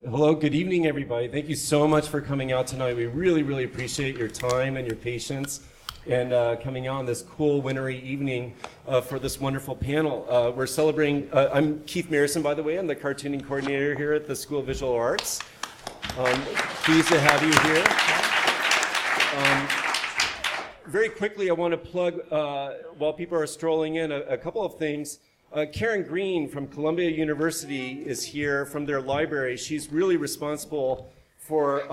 Hello, good evening, everybody. Thank you so much for coming out tonight. We really appreciate your time and your patience and coming out on this cool wintry evening for this wonderful panel. We're celebrating, I'm Keith Pietersen, by the way. I'm the cartooning coordinator here at the School of Visual Arts. Pleased to have you here. Very quickly, I want to plug, while people are strolling in, a couple of things. Karen Green from Columbia University is here from their library. She's really responsible for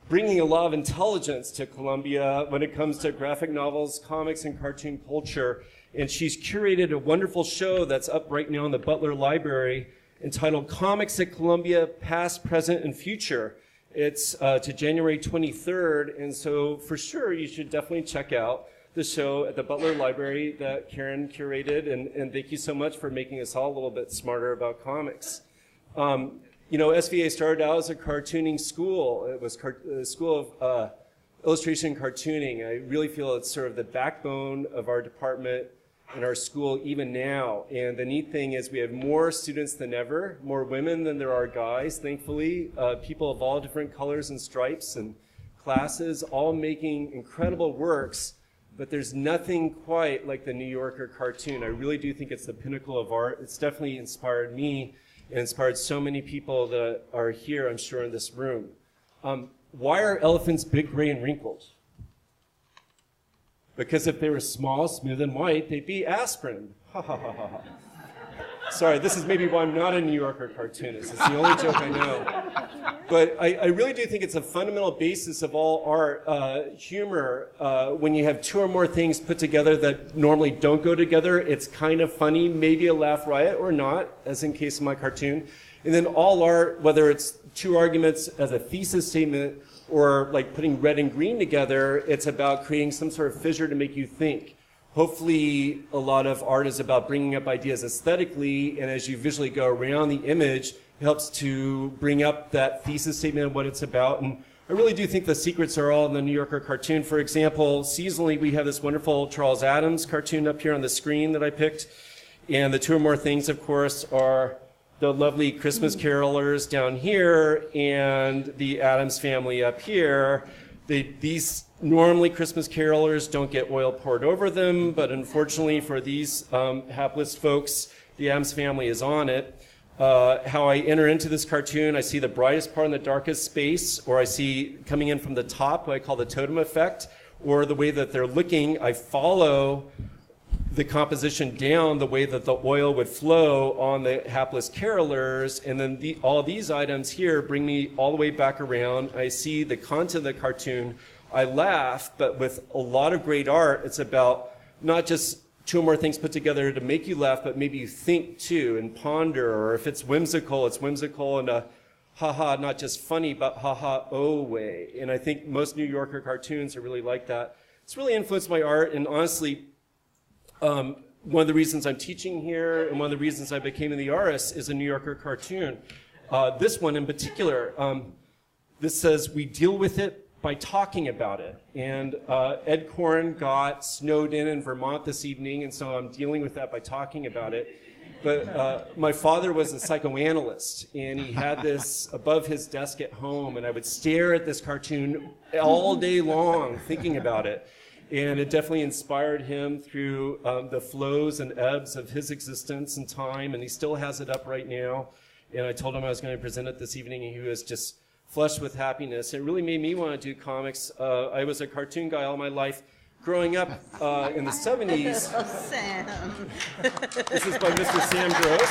bringing a lot of intelligence to Columbia when it comes to graphic novels, comics, and cartoon culture. And she's curated a wonderful show that's up right now in the Butler Library entitled Comics at Columbia, Past, Present, and Future. It's to January 23rd, and so for sure you should definitely check out the show at the Butler Library that Karen curated, and thank you so much for making us all a little bit smarter about comics. You know, SVA started out as a cartooning school. It was a school of illustration and cartooning. I really feel it's sort of the backbone of our department and our school even now. And the neat thing is we have more students than ever, more women than there are guys, thankfully, people of all different colors and stripes and classes, all making incredible works. But there's nothing quite like the New Yorker cartoon. I really do think it's the pinnacle of art. It's definitely inspired me and inspired so many people that are here, I'm sure, in this room. Why are elephants big, gray, and wrinkled? Because if they were small, smooth, and white, they'd be aspirin. Ha ha ha ha ha. Sorry, this is maybe why I'm not a New Yorker cartoonist. It's the only joke I know. But I really do think it's a fundamental basis of all art, humor. When you have two or more things put together that normally don't go together, it's kind of funny, maybe a laugh riot or not, as in case of my cartoon. And then all art, whether it's two arguments as a thesis statement or like putting red and green together, it's about creating some sort of fissure to make you think. Hopefully, a lot of art is about bringing up ideas aesthetically, and as you visually go around the image, it helps to bring up that thesis statement of what it's about. And I really do think the secrets are all in the New Yorker cartoon. For example, seasonally, we have this wonderful Charles Addams cartoon up here on the screen that I picked. And the two or more things, of course, are the lovely Christmas carolers down here and the Addams family up here. These normally Christmas carolers don't get oil poured over them, but unfortunately for these hapless folks, the Addams family is on it. How I enter into this cartoon, I see the brightest part in the darkest space, or I see coming in from the top, what I call the totem effect, or the way that they're looking, I follow the composition down the way that the oil would flow on the hapless carolers, and then all these items here bring me all the way back around. I see the content of the cartoon. I laugh, but with a lot of great art, it's about not just two or more things put together to make you laugh, but maybe you think too and ponder, or if it's whimsical in a ha-ha, not just funny, but ha-ha, oh way. And I think most New Yorker cartoons are really like that. It's really influenced my art, and honestly, one of the reasons I'm teaching here and one of the reasons I became in the artist is a New Yorker cartoon. This one in particular, this says, we deal with it by talking about it. And Ed Koren got snowed in Vermont this evening, and so I'm dealing with that by talking about it. But my father was a psychoanalyst, and he had this above his desk at home, and I would stare at this cartoon all day long thinking about it. And it definitely inspired him through the flows and ebbs of his existence and time, and he still has it up right now. And I told him I was going to present it this evening, and he was just flushed with happiness. It really made me want to do comics. I was a cartoon guy all my life. Growing up in the 70s, Oh, Sam. this is by Mr. Sam Gross,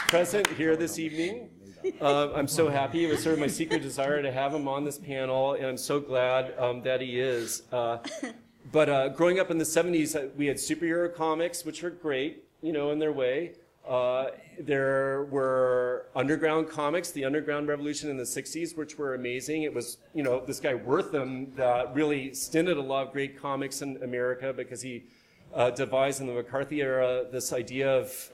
present here this evening. I'm so happy. It was sort of my secret desire to have him on this panel, and I'm so glad that he is. But growing up in the 70s, we had superhero comics, which were great, you know, in their way. There were underground comics, the Underground Revolution in the 60s, which were amazing. It was, you know, this guy Wortham that really stinted a lot of great comics in America because he devised in the McCarthy era this idea of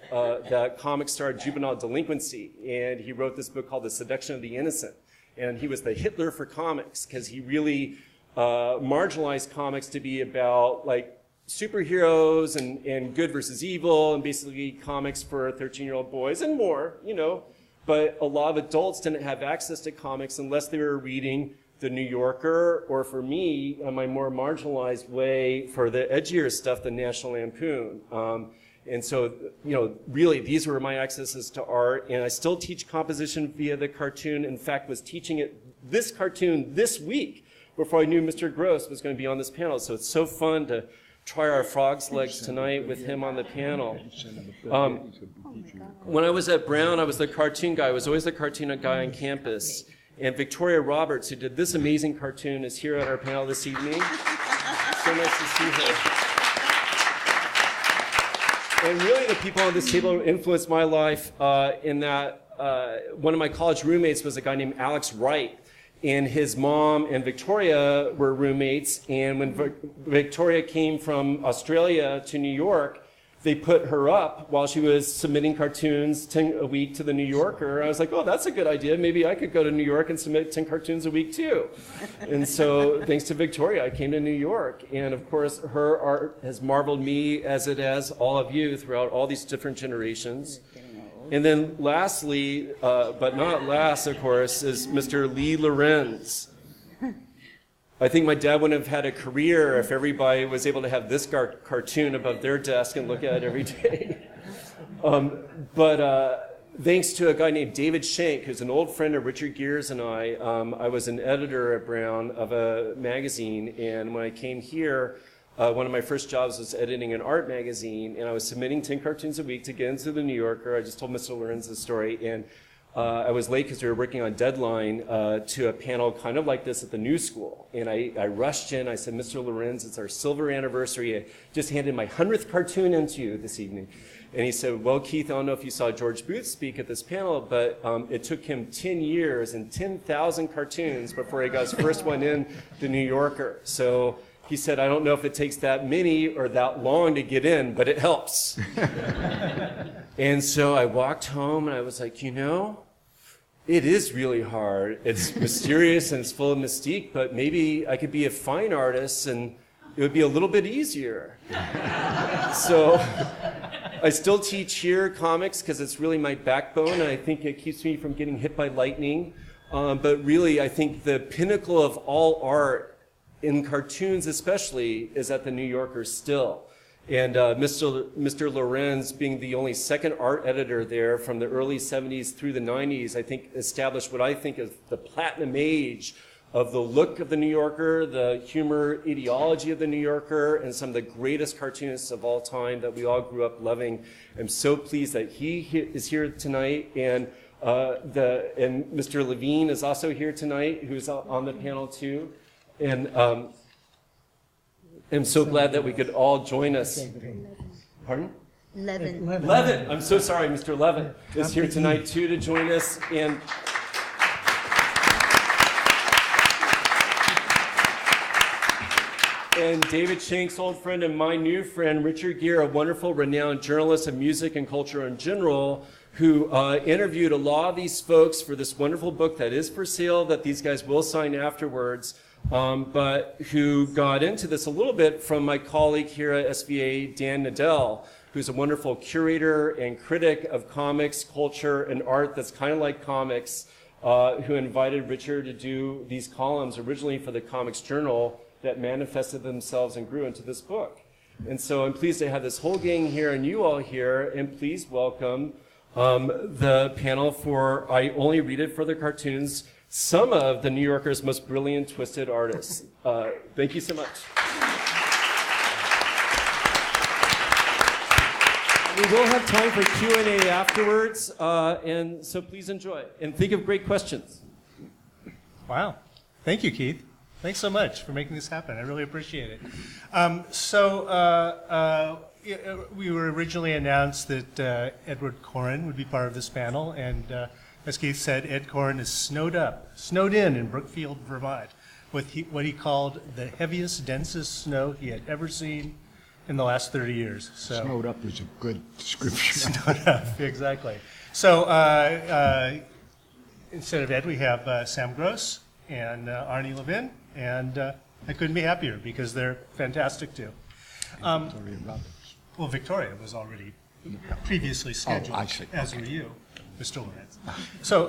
that comics started juvenile delinquency, and he wrote this book called The Seduction of the Innocent, and he was the Hitler for comics because he really marginalized comics to be about like superheroes and good versus evil and basically comics for 13-year-old boys and more, But a lot of adults didn't have access to comics unless they were reading The New Yorker, or for me, on my more marginalized way, for the edgier stuff, the National Lampoon. And so, really, these were my accesses to art, and I still teach composition via the cartoon. In fact, was teaching this cartoon this week before I knew Mr. Gross was going to be on this panel. So it's so fun to try our frog's legs tonight with him on the panel. When I was at Brown, I was the cartoon guy. I was always the cartoon guy on campus. And Victoria Roberts, who did this amazing cartoon, is here at our panel this evening. So nice to see her. And really the people on this table influenced my life in that one of my college roommates was a guy named Alex Wright. And his mom and Victoria were roommates. And when Victoria came from Australia to New York, they put her up while she was submitting cartoons 10 a week to the New Yorker. I was like, oh, that's a good idea. Maybe I could go to New York and submit 10 cartoons a week too. And so thanks to Victoria, I came to New York. And of course, her art has marveled me as it has all of you throughout all these different generations. And then lastly, but not last, of course, is Mr. Lee Lorenz. I think my dad wouldn't have had a career if everybody was able to have this cartoon above their desk and look at it every day. But thanks to a guy named David Shank, who's an old friend of Richard Gere's and I was an editor at Brown of a magazine. And when I came here, one of my first jobs was editing an art magazine, and I was submitting 10 cartoons a week to get into the New Yorker. I just told Mr. Lorenz's story, and I was late because we were working on deadline to a panel kind of like this at the New School. And I rushed in. I said, Mr. Lorenz, it's our silver anniversary. I just handed my 100th cartoon into you this evening. And he said, well, Keith, I don't know if you saw George Booth speak at this panel, but it took him 10 years and 10,000 cartoons before he got his first one in the New Yorker. So he said, I don't know if it takes that many or that long to get in, but it helps. And so I walked home and I was like, it is really hard. It's mysterious and it's full of mystique, but maybe I could be a fine artist and it would be a little bit easier. So I still teach here comics because it's really my backbone, and I think it keeps me from getting hit by lightning. But really, I think the pinnacle of all art, in cartoons especially, is at the New Yorker still. And Mr. Lorenz, being the only second art editor there from the early 70s through the 90s, I think established what I think is the platinum age of the look of the New Yorker, the humor ideology of the New Yorker, and some of the greatest cartoonists of all time that we all grew up loving. I'm so pleased that he is here tonight, and Mr. Levine is also here tonight, who's on the panel too. And I'm so glad that we could all join us. Pardon? Levin. I'm so sorry, Mr. Levin is here tonight too to join us. And David Shank's old friend and my new friend, Richard Gere, a wonderful, renowned journalist of music and culture in general, who interviewed a lot of these folks for this wonderful book that is for sale, that these guys will sign afterwards. But who got into this a little bit from my colleague here at SVA, Dan Nadell, who's a wonderful curator and critic of comics, culture, and art that's kind of like comics, who invited Richard to do these columns originally for the Comics Journal that manifested themselves and grew into this book. And so I'm pleased to have this whole gang here and you all here, and please welcome the panel for I Only Read It for the Cartoons, some of the New Yorker's most brilliant twisted artists. Thank you so much. We will have time for Q&A afterwards, and so please enjoy. And think of great questions. Wow. Thank you, Keith. Thanks so much for making this happen. I really appreciate it. We were originally announced that Edward Corrin would be part of this panel, and as Keith said, Ed Corrin is snowed in Brookfield, Vermont, with what he called the heaviest, densest snow he had ever seen in the last 30 years. So, snowed up is a good description. Snowed up, exactly. So instead of Ed, we have Sam Gross and Arnie Levin, and I couldn't be happier because they're fantastic too. Victoria Roberts. Well, Victoria was already previously scheduled, I see. as were you, Mr. Lorenz. So,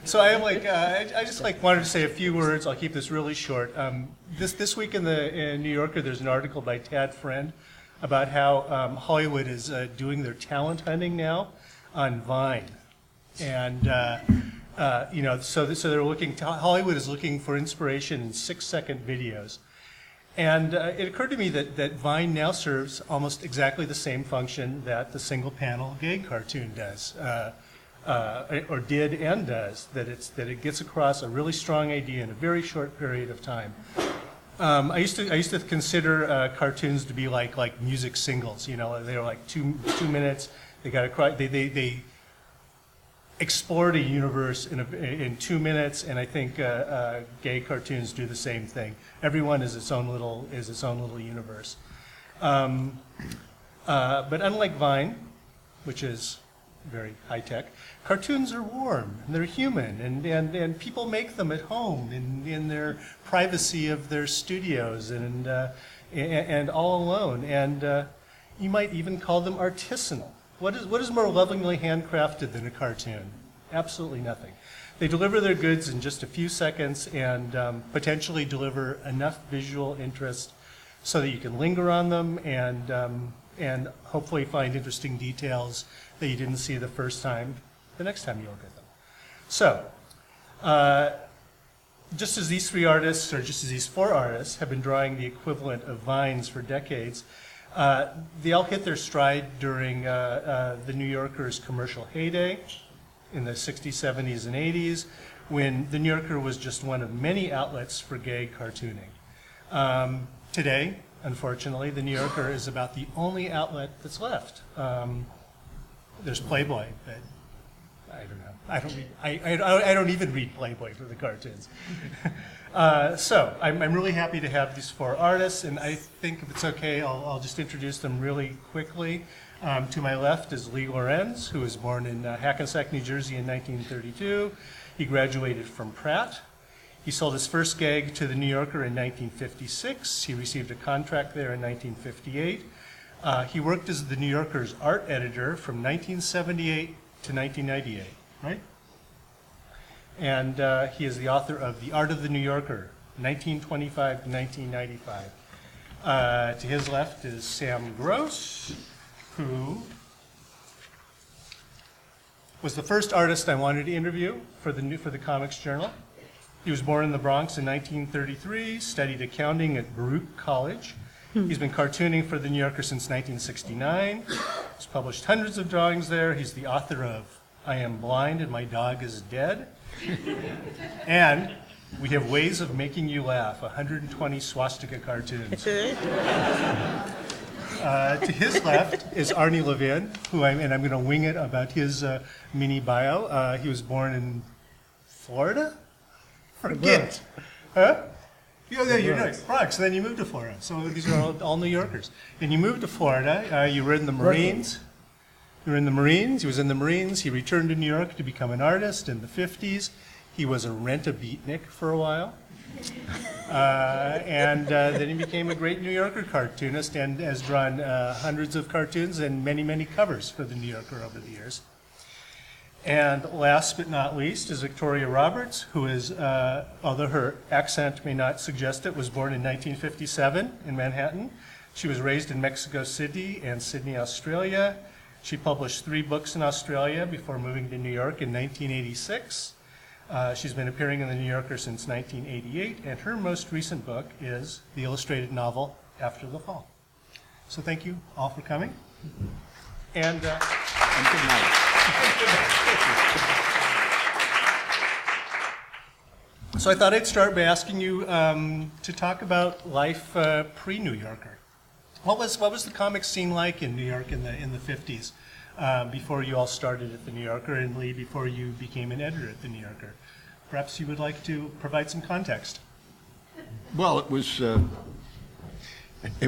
so I am I just wanted to say a few words. I'll keep this really short. This week in New Yorker, there's an article by Tad Friend about how Hollywood is doing their talent hunting now on Vine, and so they're looking. Hollywood is looking for inspiration in 6-second videos. And it occurred to me that Vine now serves almost exactly the same function that the single-panel gag cartoon does, or did and does. That it gets across a really strong idea in a very short period of time. I used to consider cartoons to be like music singles. They were like two minutes. They got across. They explored a universe in 2 minutes, and I think gay cartoons do the same thing. Everyone is its own little universe. But unlike Vine, which is very high tech, cartoons are warm and they're human, and people make them at home in their privacy of their studios and all alone. And you might even call them artisanal. What is more lovingly handcrafted than a cartoon? Absolutely nothing. They deliver their goods in just a few seconds and potentially deliver enough visual interest so that you can linger on them and hopefully find interesting details that you didn't see the first time, the next time you look at them. So, just as these 4 artists have been drawing the equivalent of vines for decades, they all hit their stride during the New Yorker's commercial heyday in the 60s, 70s, and 80s, when the New Yorker was just one of many outlets for gay cartooning. Today, unfortunately, the New Yorker is about the only outlet that's left. There's Playboy, but I don't know. I don't even read Playboy for the cartoons. So I'm really happy to have these 4 artists, and I think if it's okay, I'll just introduce them really quickly. To my left is Lee Lorenz, who was born in Hackensack, New Jersey in 1932. He graduated from Pratt. He sold his first gag to the New Yorker in 1956. He received a contract there in 1958. He worked as the New Yorker's art editor from 1978 to 1998, right? And he is the author of The Art of the New Yorker, 1925 to 1995. To his left is Sam Gross, who was the first artist I wanted to interview for the Comics Journal. He was born in the Bronx in 1933, studied accounting at Baruch College. He's been cartooning for the New Yorker since 1969. He's published hundreds of drawings there. He's the author of I Am Blind and My Dog is Dead. And We Have Ways of Making You Laugh, 120 swastika cartoons. To his left is Arnie Levin, and I'm going to wing it about his mini bio. He was born in Florida? Forget. Huh? Yeah, you're right. Bronx. So then you moved to Florida. So these are all New Yorkers. And you moved to Florida. You were in the Marines. You were in the Marines. He was in the Marines. He returned to New York to become an artist in the 50s. He was a rent-a-beatnik for a while. And then he became a great New Yorker cartoonist and has drawn hundreds of cartoons and many, many covers for the New Yorker over the years. And last but not least is Victoria Roberts, who is, although her accent may not suggest it, was born in 1957 in Manhattan. She was raised in Mexico City and Sydney, Australia. She published 3 books in Australia before moving to New York in 1986. She's been appearing in the New Yorker since 1988, and her most recent book is the illustrated novel After the Fall. So thank you all for coming. And good night. So I thought I'd start by asking you to talk about life pre-New Yorker. What was the comic scene like in New York in the 50s before you all started at the New Yorker, and Lee, before you became an editor at the New Yorker? Perhaps you would like to provide some context. Well, it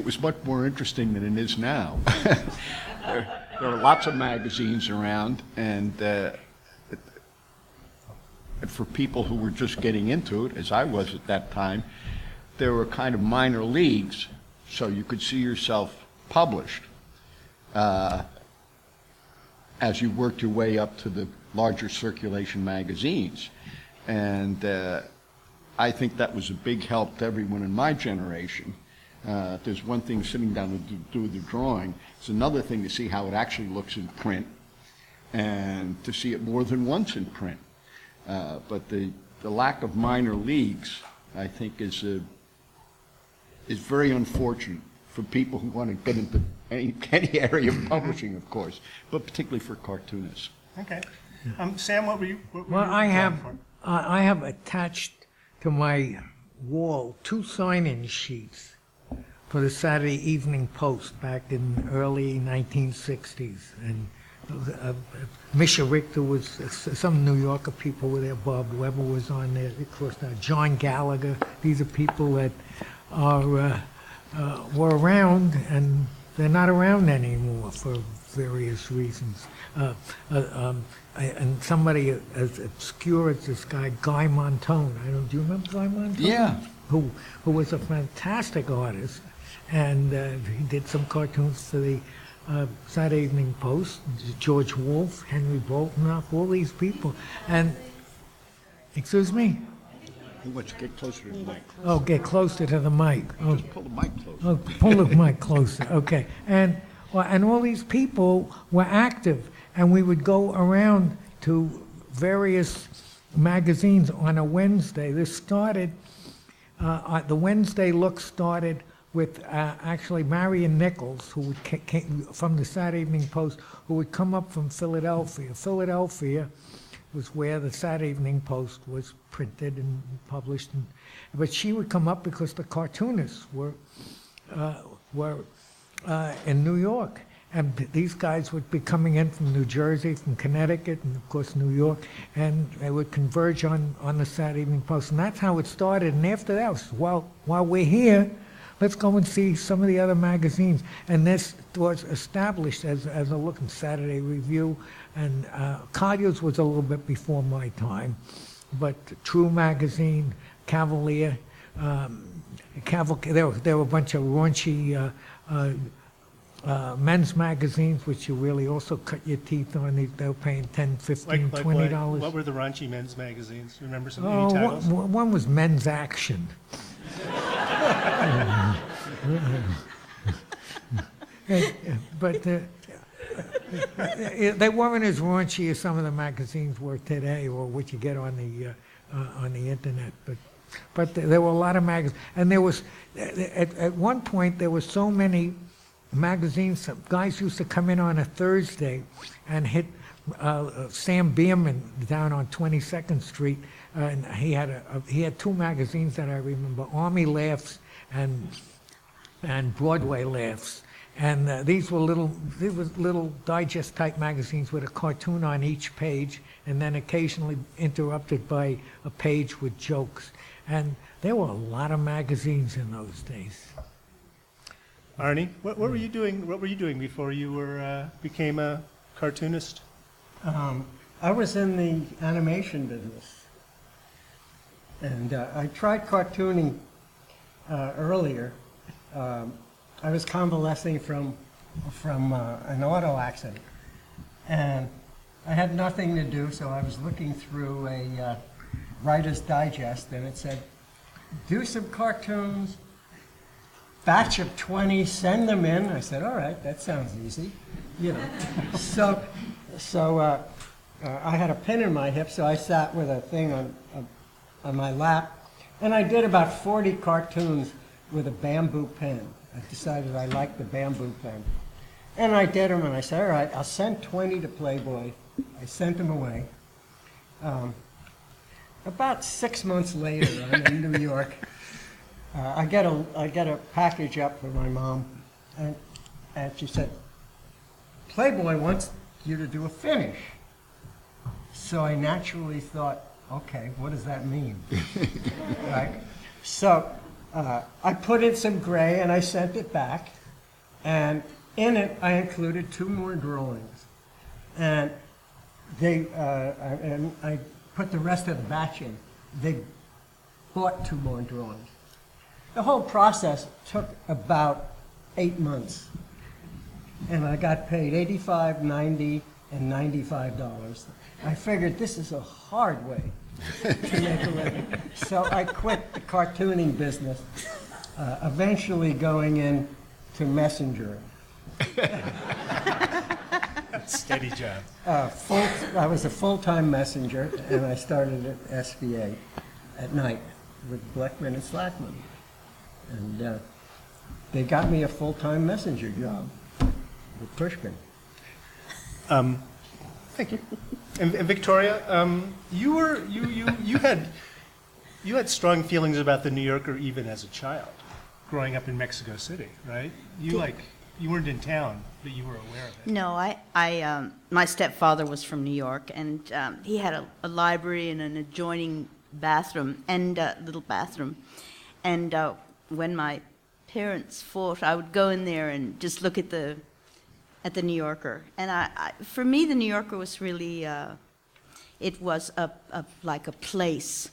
was much more interesting than it is now. There are lots of magazines around, and for people who were just getting into it, as I was at that time, there were kind of minor leagues. so you could see yourself published as you worked your way up to the larger circulation magazines. And I think that was a big help to everyone in my generation. There's one thing sitting down to do the drawing. It's another thing to see how it actually looks in print and to see it more than once in print. But the lack of minor leagues, I think, is very unfortunate for people who want to get into any area of publishing, of course, but particularly for cartoonists. Okay. Sam, what were you? Well, I have attached to my wall 2 sign-in sheets for the Saturday Evening Post back in early 1960s, and Misha Richter was, some New Yorker people were there, Bob Weber was on there, of course, John Gallagher. These are people that were around, and they're not around anymore for various reasons. And somebody as obscure as this guy, Guy Montone. Do you remember Guy Montone? Yeah. Who was a fantastic artist, and he did some cartoons for the Saturday Evening Post. George Wolfe, Henry Boltenoff, all these people. And, excuse me? He wants to get closer to the mic. Oh, get closer to the mic. Oh. Just pull the mic closer. Oh, pull the mic closer. Okay. And all these people were active, and we would go around to various magazines on a Wednesday. This started, the Wednesday look started with actually Marion Nichols, who came from the Saturday Evening Post, who would come up from Philadelphia. Philadelphia was where the Saturday Evening Post was printed and published. But she would come up because the cartoonists were in New York. And these guys would be coming in from New Jersey, from Connecticut, and of course New York, and they would converge on the Saturday Evening Post. And that's how it started. And after that, while we're here, let's go and see some of the other magazines. And this was established as a look in Saturday Review. And Collier's was a little bit before my time. But True Magazine, Cavalier, there were a bunch of raunchy men's magazines, which you really also cut your teeth on. They were paying $10, $15, $20. What were the raunchy men's magazines? You remember some any titles? One was Men's Action. But they weren't as raunchy as some of the magazines were today, or what you get on the internet. But there were a lot of magazines, and there was at one point there were so many magazines. Some guys used to come in on a Thursday and hit Sam Bierman down on 22nd Street, and he had 2 magazines that I remember: Army Laughs and Broadway Laughs. And these were little digest type magazines with a cartoon on each page, and then occasionally interrupted by a page with jokes. And there were a lot of magazines in those days. Arnie, what were you doing? What were you doing before you became a cartoonist? I was in the animation business, and I tried cartooning earlier. I was convalescing from an auto accident, and I had nothing to do, so I was looking through a Writer's Digest, and it said, "Do some cartoons, batch of 20, send them in." I said, "All right, that sounds easy," you know. So I had a pin in my hip, so I sat with a thing on my lap, and I did about 40 cartoons with a bamboo pen. I decided I liked the bamboo pen. And I did them, and I said, all right, I'll send 20 to Playboy. I sent them away. About 6 months later, I'm in New York. I get a package up for my mom, and she said, Playboy wants you to do a finish. So I naturally thought, okay, what does that mean? Right? So I put in some gray and I sent it back, and in it I included 2 more drawings, and I put the rest of the batch in. They bought 2 more drawings. The whole process took about 8 months. And I got paid $85, $90, and $95. I figured this is a hard way to make a living. So I quit the cartooning business, eventually going into messenger. Steady job. I was a full-time messenger, and I started at SVA at night with Blackman and Slackman. And they got me a full-time messenger job with Pushkin. Thank you. And Victoria, you had strong feelings about the New Yorker even as a child, growing up in Mexico City, right? You weren't in town, but you were aware of it. No, my stepfather was from New York, and he had a library and an adjoining bathroom and a little bathroom. And when my parents fought, I would go in there and just look at the New Yorker. And for me, the New Yorker was really, it was like a place.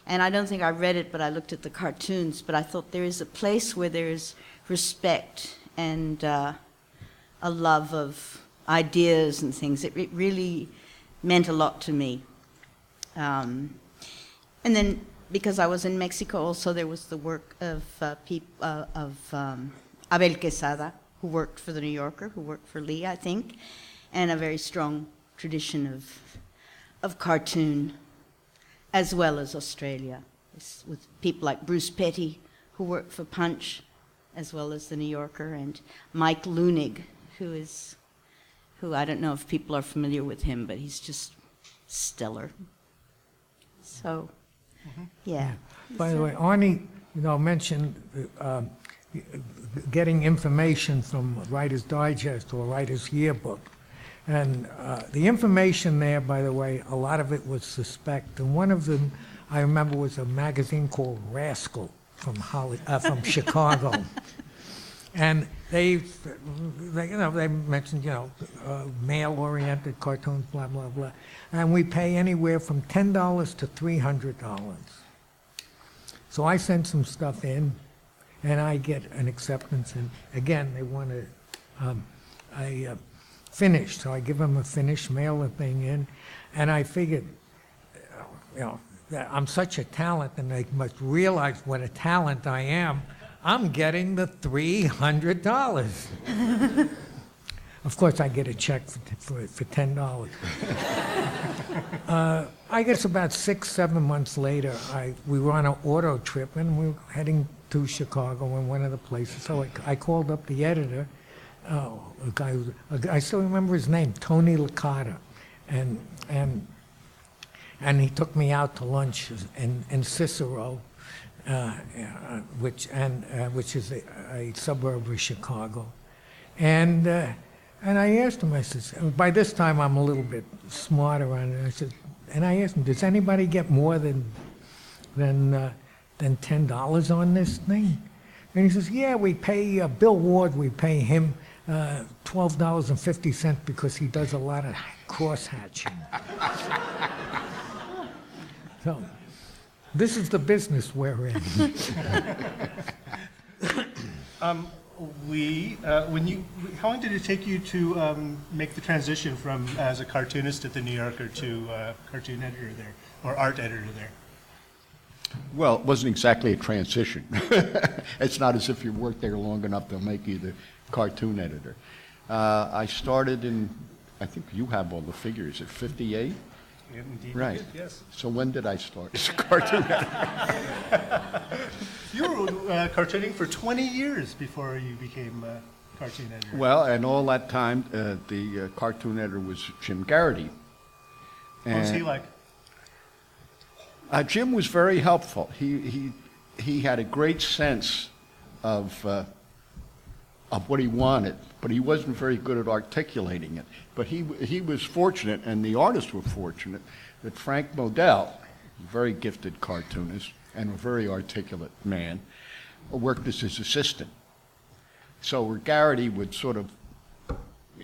And I don't think I read it, but I looked at the cartoons. But I thought there is a place where there is respect and a love of ideas and things. It really meant a lot to me. And then, because I was in Mexico, also there was the work of Abel Quesada, who worked for the New Yorker, who worked for Lee, I think, and a very strong tradition of cartoon, as well as Australia, with people like Bruce Petty, who worked for Punch, as well as the New Yorker, and Mike Lunig, who I don't know if people are familiar with him, but he's just stellar. So, yeah. By the way, Arnie, mentioned getting information from Writer's Digest or Writer's Yearbook. And the information there, by the way, a lot of it was suspect. And one of them, I remember, was a magazine called Rascal from Chicago. And they mentioned, male-oriented cartoons, blah, blah, blah. And we pay anywhere from $10 to $300. So I sent some stuff in, and I get an acceptance. And again, they want a finish. So I give them a finish, mail the thing in. And I figured, that I'm such a talent, and they must realize what a talent I am. I'm getting the $300. Of course, I get a check for $10. I guess about 6-7 months later, we were on an auto trip, and we were heading to Chicago in one of the places. So I called up the editor, a guy I still remember his name, Tony Licata, and he took me out to lunch in Cicero, which is a suburb of Chicago, and I asked him. I said, by this time I'm a little bit smarter on it. I asked him, does anybody get more than $10 on this thing? And he says, yeah, we pay Bill Ward. We pay him $12.50 because he does a lot of cross hatching. So, this is the business we're in. How long did it take you to make the transition from as a cartoonist at the New Yorker to cartoon editor there, or art editor there? Well, it wasn't exactly a transition. It's not as if you worked there long enough, they'll make you the cartoon editor. I started in, I think you have all the figures, at 58? Indeed, right. Did, yes. So when did I start as a cartoon editor? You were cartooning for 20 years before you became cartoon editor. Well, and all that time, the cartoon editor was Jim Garrity. What was he like? Jim was very helpful. He had a great sense of what he wanted, but he wasn't very good at articulating it. But he was fortunate, and the artists were fortunate, that Frank Modell, a very gifted cartoonist and a very articulate man, worked as his assistant. So Garrity would sort of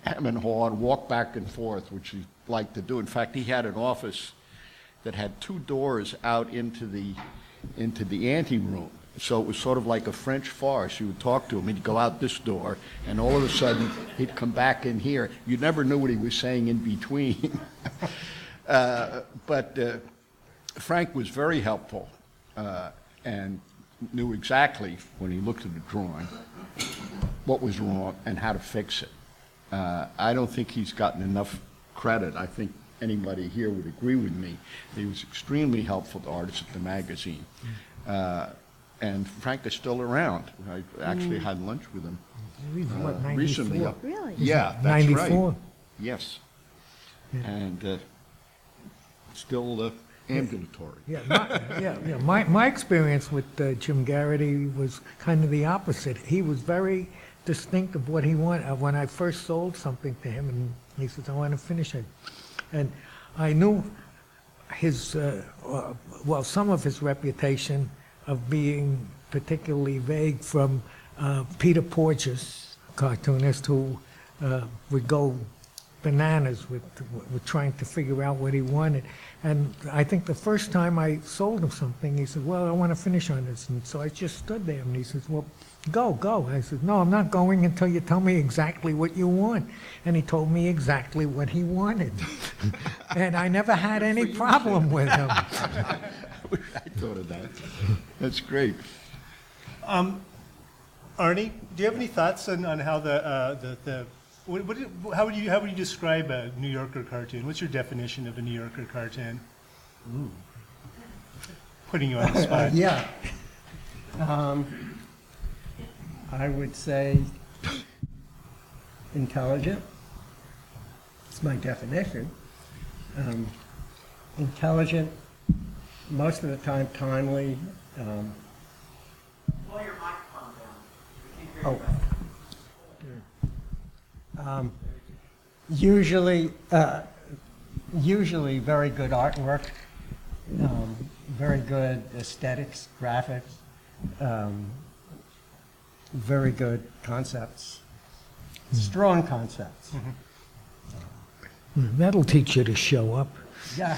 hem and haw and walk back and forth, which he liked to do. In fact, he had an office that had 2 doors out into the anteroom, So it was sort of like a French farce. You would talk to him, he'd go out this door, and all of a sudden, he'd come back in here. You never knew what he was saying in between. But Frank was very helpful and knew exactly, when he looked at the drawing, what was wrong and how to fix it. I don't think he's gotten enough credit. I think anybody here would agree with me. He was extremely helpful to artists at the magazine. And Frank is still around. I actually had lunch with him He's what, 94? recently. Really? Yeah, that's 94? right. Yes. And still ambulatory. My experience with Jim Garrity was kind of the opposite. He was very distinct of what he wanted. When I first sold something to him, and he says, I want to finish it. And I knew his, some of his reputation of being particularly vague from Peter Porges, cartoonist, who would go bananas with trying to figure out what he wanted. And I think the first time I sold him something, he said, well, I want to finish on this. And so I just stood there, and he says, well, go. I said, no, I'm not going until you tell me exactly what you want. And he told me exactly what he wanted. And I never had any problem with him. I thought of that. That's great. Arnie, do you have any thoughts on how how would you describe a New Yorker cartoon? What's your definition of a New Yorker cartoon? Ooh. Putting you on the spot. Yeah. I would say intelligent. It's my definition. Intelligent, most of the time timely. Pull your microphone down. We can't hear you back. Usually very good artwork, very good aesthetics, graphics, very good concepts, strong concepts. That'll teach you to show up. Yeah.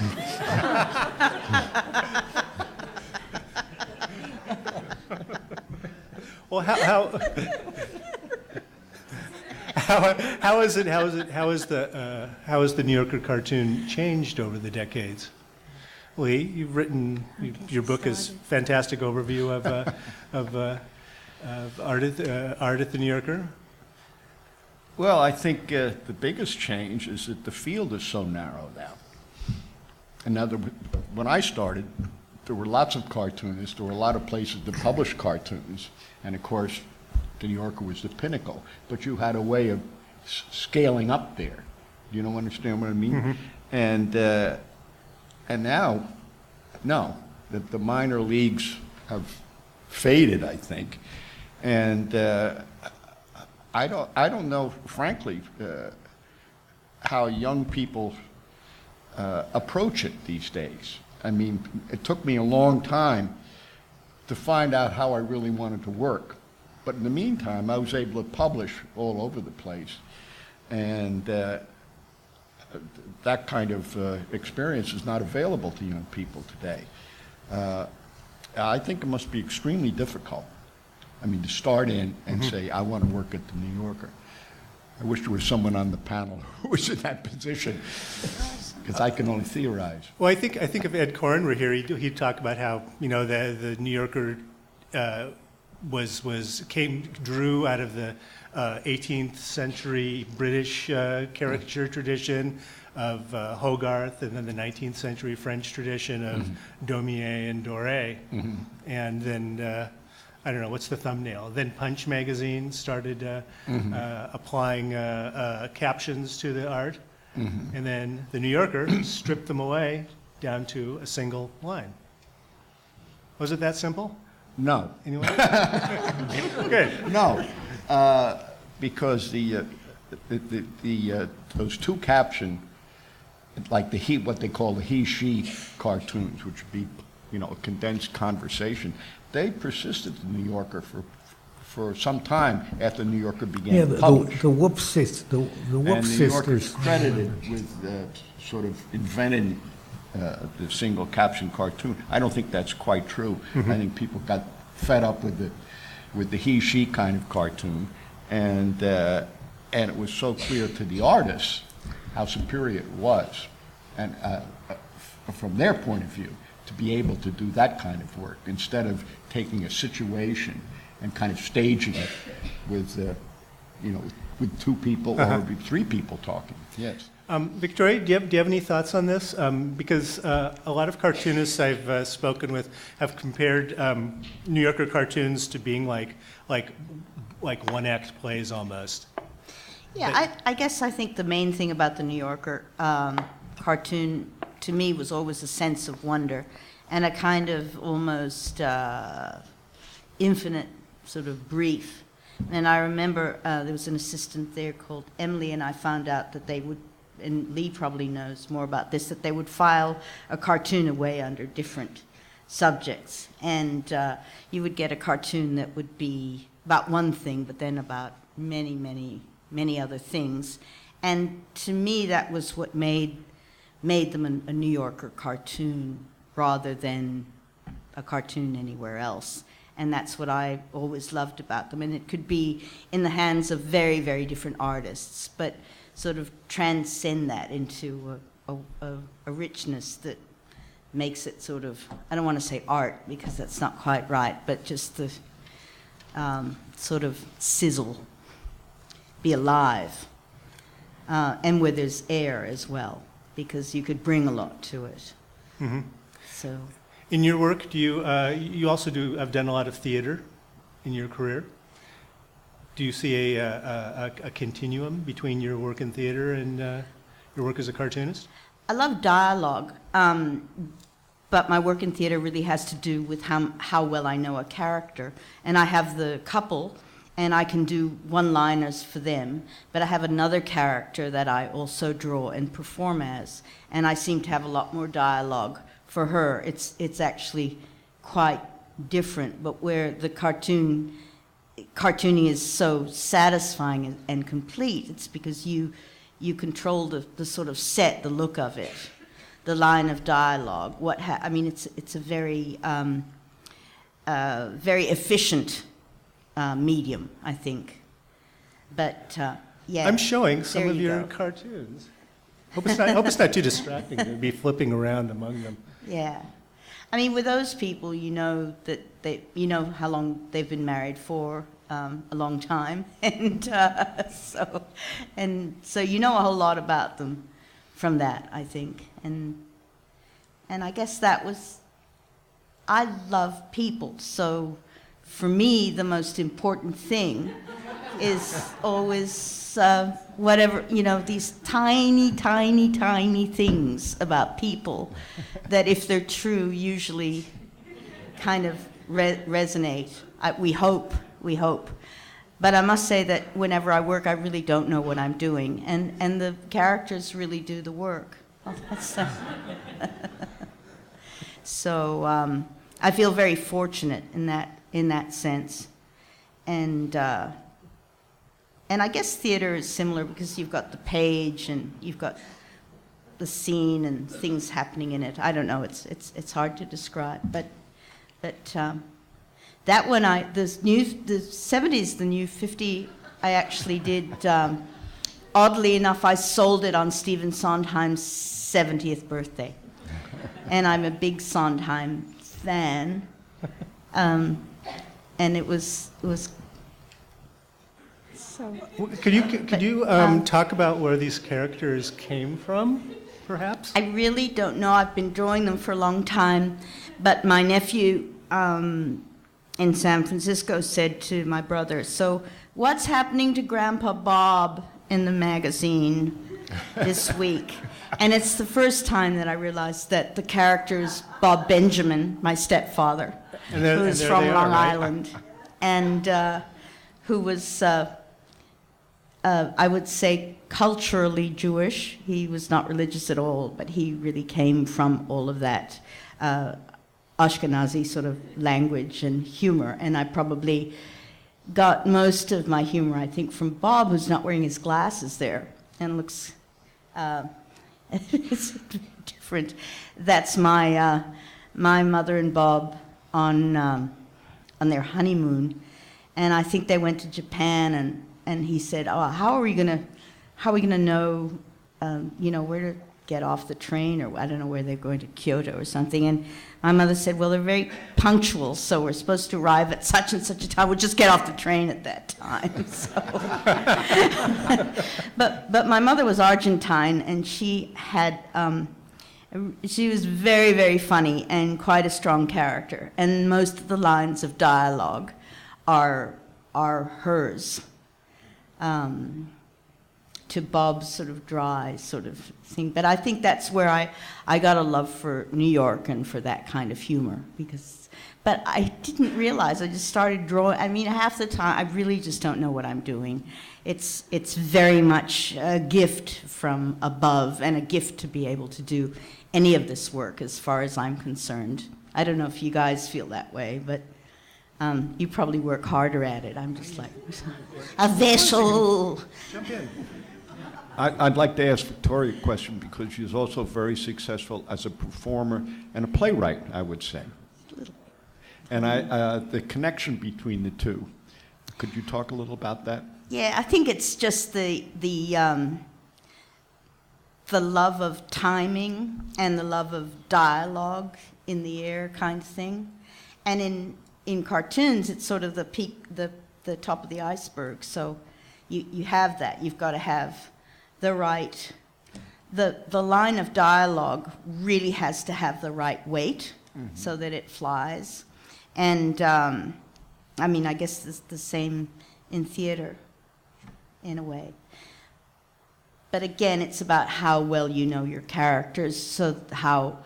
Well, how has the New Yorker cartoon changed over the decades? Lee, you've written, your book is fantastic overview of art at the New Yorker. Well, I think the biggest change is that the field is so narrow now. In other words, when I started, there were lots of cartoonists, there were a lot of places that published cartoons, and of course, the New Yorker was the pinnacle, but you had a way of scaling up there. You don't understand what I mean? Mm-hmm. And now, no, the minor leagues have faded, I think, and I don't know, frankly, how young people approach it these days. I mean, it took me a long time to find out how I really wanted to work. But in the meantime, I was able to publish all over the place. And that kind of experience is not available to young people today. I think it must be extremely difficult. I mean, to start in and say, I want to work at the New Yorker. I wish there was someone on the panel who was in that position, because I can only theorize. Well, I think if Ed Koren were here, he'd talk about how, you know, the New Yorker drew out of the 18th century British caricature tradition of Hogarth, and then the 19th century French tradition of Daumier and Doré. And then, I don't know, what's the thumbnail? Then Punch magazine started applying captions to the art. And then the New Yorker stripped them away down to a single line. Was it that simple? No. Anyone? Good. No, because those two caption, like what they call the he/she cartoons, which would be, you know, a condensed conversation, they persisted in the New Yorker for some time after the New Yorker began to publish. The Whoop Sisters. The Whoop and the New Yorker is credited with sort of inventing the single caption cartoon. I don't think that's quite true. I think people got fed up with the he-she kind of cartoon, and it was so clear to the artists how superior it was, and from their point of view, to be able to do that kind of work instead of taking a situation and kind of staging it with, with two people or three people talking. Yes. Victoria, do you have any thoughts on this? Because a lot of cartoonists I've spoken with have compared New Yorker cartoons to being like one-act plays almost. Yeah, I guess I think the main thing about the New Yorker cartoon to me was always a sense of wonder and a kind of almost infinite sort of brief. And I remember there was an assistant there called Emily, and I found out that they would, and Lee probably knows more about this, that they would file a cartoon away under different subjects. And you would get a cartoon that would be about one thing, but then about many, many, many other things. And to me, that was what made them a New Yorker cartoon rather than a cartoon anywhere else. And that's what I always loved about them. And it could be in the hands of very, very different artists, but sort of transcend that into a richness that makes it sort of, I don't want to say art because that's not quite right, but just the sort of sizzle, be alive, and where there's air as well, because you could bring a lot to it. Mm-hmm. So. In your work, do you have done a lot of theater in your career? Do you see a continuum between your work in theater and your work as a cartoonist? I love dialogue, but my work in theater really has to do with how well I know a character. And I have the couple, and I can do one-liners for them, but I have another character that I also draw and perform as, and I seem to have a lot more dialogue for her. It's actually quite different, but where the cartooning is so satisfying and complete, it's because you control the sort of set, the look of it, the line of dialogue. I mean, it's a very very efficient medium, I think. But yeah, I'm showing some there of you your go. cartoons. Hope it's not too distracting to be flipping around among them. Yeah. I mean, with those people, you know that you know how long they've been married for, a long time, and so you know a whole lot about them from that, I think, and I guess that was, I love people, so for me the most important thing is always whatever, you know, these tiny, tiny, tiny things about people that, if they're true, usually kind of resonate. We hope. But I must say that whenever I work, I really don't know what I'm doing, and the characters really do the work. So I feel very fortunate in that sense, and I guess theater is similar because you've got the page and you've got the scene and things happening in it. I don't know. It's hard to describe, but that one the 70s, the new 50, I actually did. Oddly enough, I sold it on Stephen Sondheim's 70th birthday, and I'm a big Sondheim fan, and it was. So, could you talk about where these characters came from, perhaps? I really don't know. I've been drawing them for a long time, but my nephew in San Francisco said to my brother, "So what's happening to Grandpa Bob in the magazine this week?" And it's the first time that I realized that the character is Bob Benjamin, my stepfather, who's from Long Island, and who was, I would say, culturally Jewish. He was not religious at all, but he really came from all of that Ashkenazi sort of language and humor. And I probably got most of my humor, I think, from Bob, who's not wearing his glasses there and looks it's different. That's my mother and Bob on on their honeymoon, and I think they went to Japan, and he said, "Oh, how are we gonna know, where to get off the train, or I don't know where they're going to, Kyoto or something?" And my mother said, "Well, they're very punctual, so we're supposed to arrive at such and such a time. We'll just get off the train at that time." So, but my mother was Argentine, and she had. She was very, very funny and quite a strong character, and most of the lines of dialogue are hers, to Bob's sort of dry sort of thing. But I think that's where I got a love for New York and for that kind of humor, but I didn't realize, I just started drawing. I mean, half the time I really just don't know what I'm doing. It's very much a gift from above, and a gift to be able to do any of this work as far as I'm concerned. I don't know if you guys feel that way, but you probably work harder at it. I'm just like a vessel. Jump in. I'd like to ask Victoria a question, because she's also very successful as a performer and a playwright, I would say. And the connection between the two, could you talk a little about that? Yeah, I think it's just the love of timing and the love of dialogue in the air kind of thing. And in cartoons, it's sort of the peak, the top of the iceberg. So you have that. You've got to have the right, the line of dialogue really has to have the right weight, so that it flies. And I mean, I guess it's the same in theater, in a way. But again, it's about how well you know your characters, so how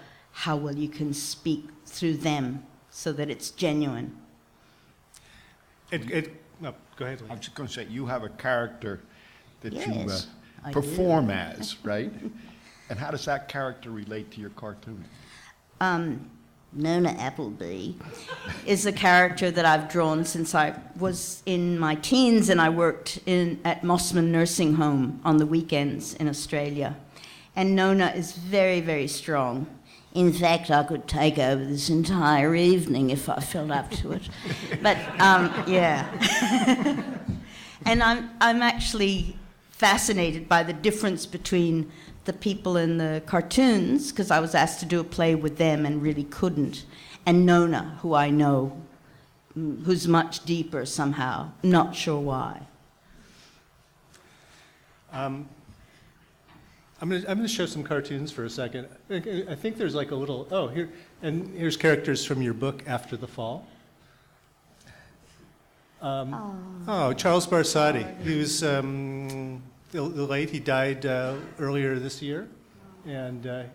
well you can speak through them, so that it's genuine. No, go ahead, Lee. I was just going to say, you have a character that Yes, I you do. perform as, right? And how does that character relate to your cartoon? Nona Appleby is a character that I've drawn since I was in my teens, and I worked at Mossman Nursing Home on the weekends in Australia. And Nona is very, very strong. In fact, I could take over this entire evening if I felt up to it. But, yeah. And I'm actually fascinated by the difference between the people in the cartoons, because I was asked to do a play with them and really couldn't, and Nona, who I know, who's much deeper somehow, not sure why. I'm going to show some cartoons for a second. I think there's like a little, here's characters from your book, After the Fall. Charles Barsati. He was late. He died earlier this year, and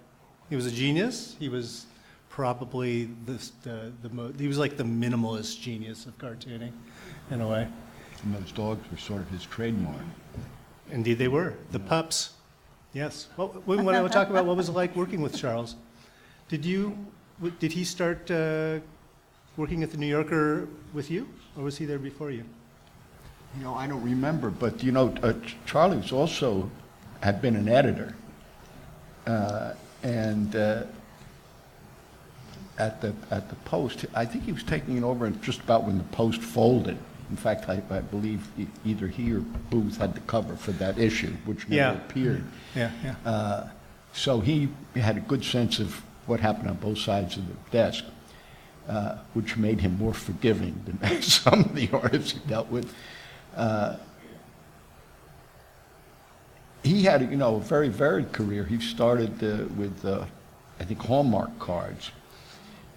he was a genius. He was probably he was like the minimalist genius of cartooning, in a way. And those dogs were sort of his trademark. Indeed, they were the pups. Yes. Well, we want to talk about what was it like working with Charles. Did he start working at the New Yorker with you, or was he there before you? You know, I don't remember, but you know, Charlie was also had been an editor, and at the Post, I think he was taking it over just about when the Post folded. In fact, I believe either he or Booth had the cover for that issue, which never appeared. Yeah. So he had a good sense of what happened on both sides of the desk, which made him more forgiving than some of the artists he dealt with. He had, a very varied career. He started with, I think, Hallmark cards,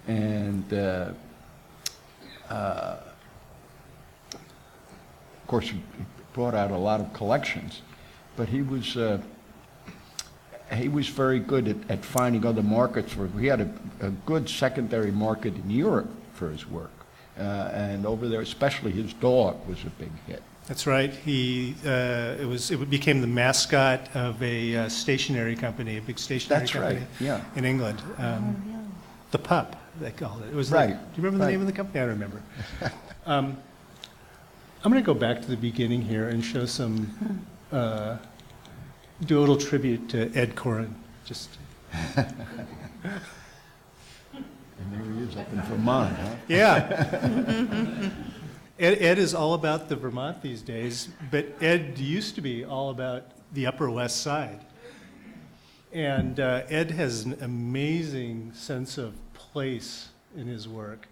and of course, he brought out a lot of collections. But he was very good at finding other markets for it. He had a good secondary market in Europe for his work, and over there, especially his dog was a big hit. That's right. It became the mascot of a stationery company, a big stationery company. Right. Yeah. In England. The Pup, they called it. It was right. Do you remember the name of the company? I don't remember. I'm going to go back to the beginning here and show some, do a little tribute to Ed Koren. Just. And there he is up in Vermont, huh? Yeah. Ed is all about the Vermont these days, but Ed used to be all about the Upper West Side. And Ed has an amazing sense of place in his work.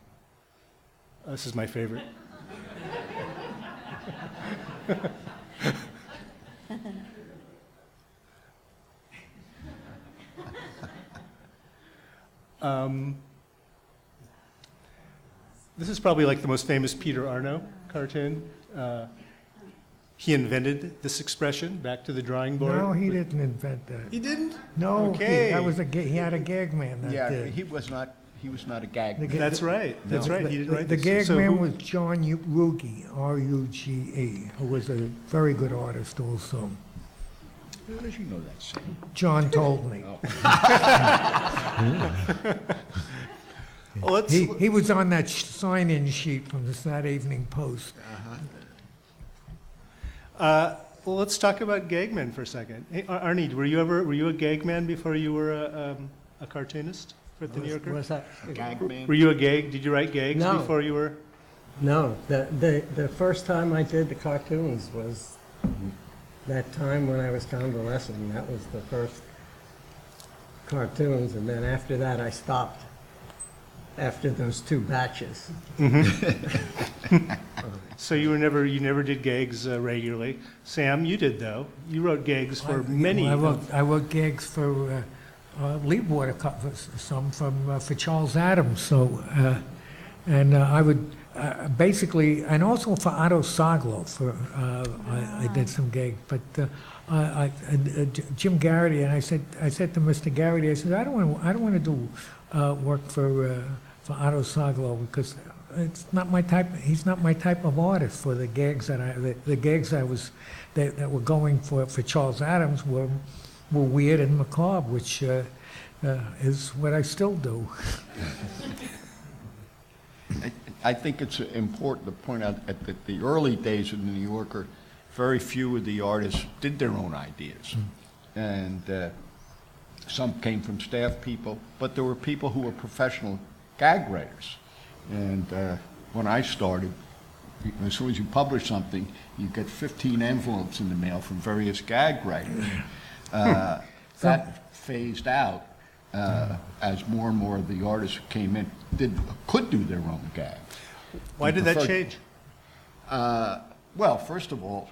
This is my favorite. This is probably like the most famous Peter Arno cartoon. He invented this expression, back to the drawing board. No, he didn't invent that. He didn't? No, Okay. he had a gag man that Yeah, did. he was not a gag. That's right. That's right. He didn't write The this. gag So man who- was John Ruge, R-U-G-E, who was a very good artist also. How did you know that, Sam? John told me. Well, let's, He was on that sign-in sheet from the Saturday Evening Post. well, let's talk about gag men for a second. Hey, Arnie, were you a gag man before you were a cartoonist for the New Yorker? Was that? Gag man? Were you a gag? Did you write gags No. before you were? No, the first time I did the cartoons was that time when I was convalescing. That was the first cartoons, and then after that I stopped after those 2 batches. So you never did gags regularly. Sam, you did though. You wrote gags for many. I wrote gags for Leadwater, some for Charles Adams. So, and I would basically, and also for Otto Saglo. I did some gigs, but Jim Garrity, and I said to Mr. Garrity, I said, I don't want to do work for Otto Saglo because it's not my type. He's not my type of artist. For the gags the gags that were going for Charles Adams were weird and macabre, which is what I still do. I think it's important to point out that the early days of the New Yorker, very few of the artists did their own ideas. And some came from staff people, but there were people who were professional gag writers. And when I started, as soon as you publish something, you get 15 envelopes in the mail from various gag writers. That phased out as more and more of the artists who came in could do their own gag. Why did that change? Well, first of all,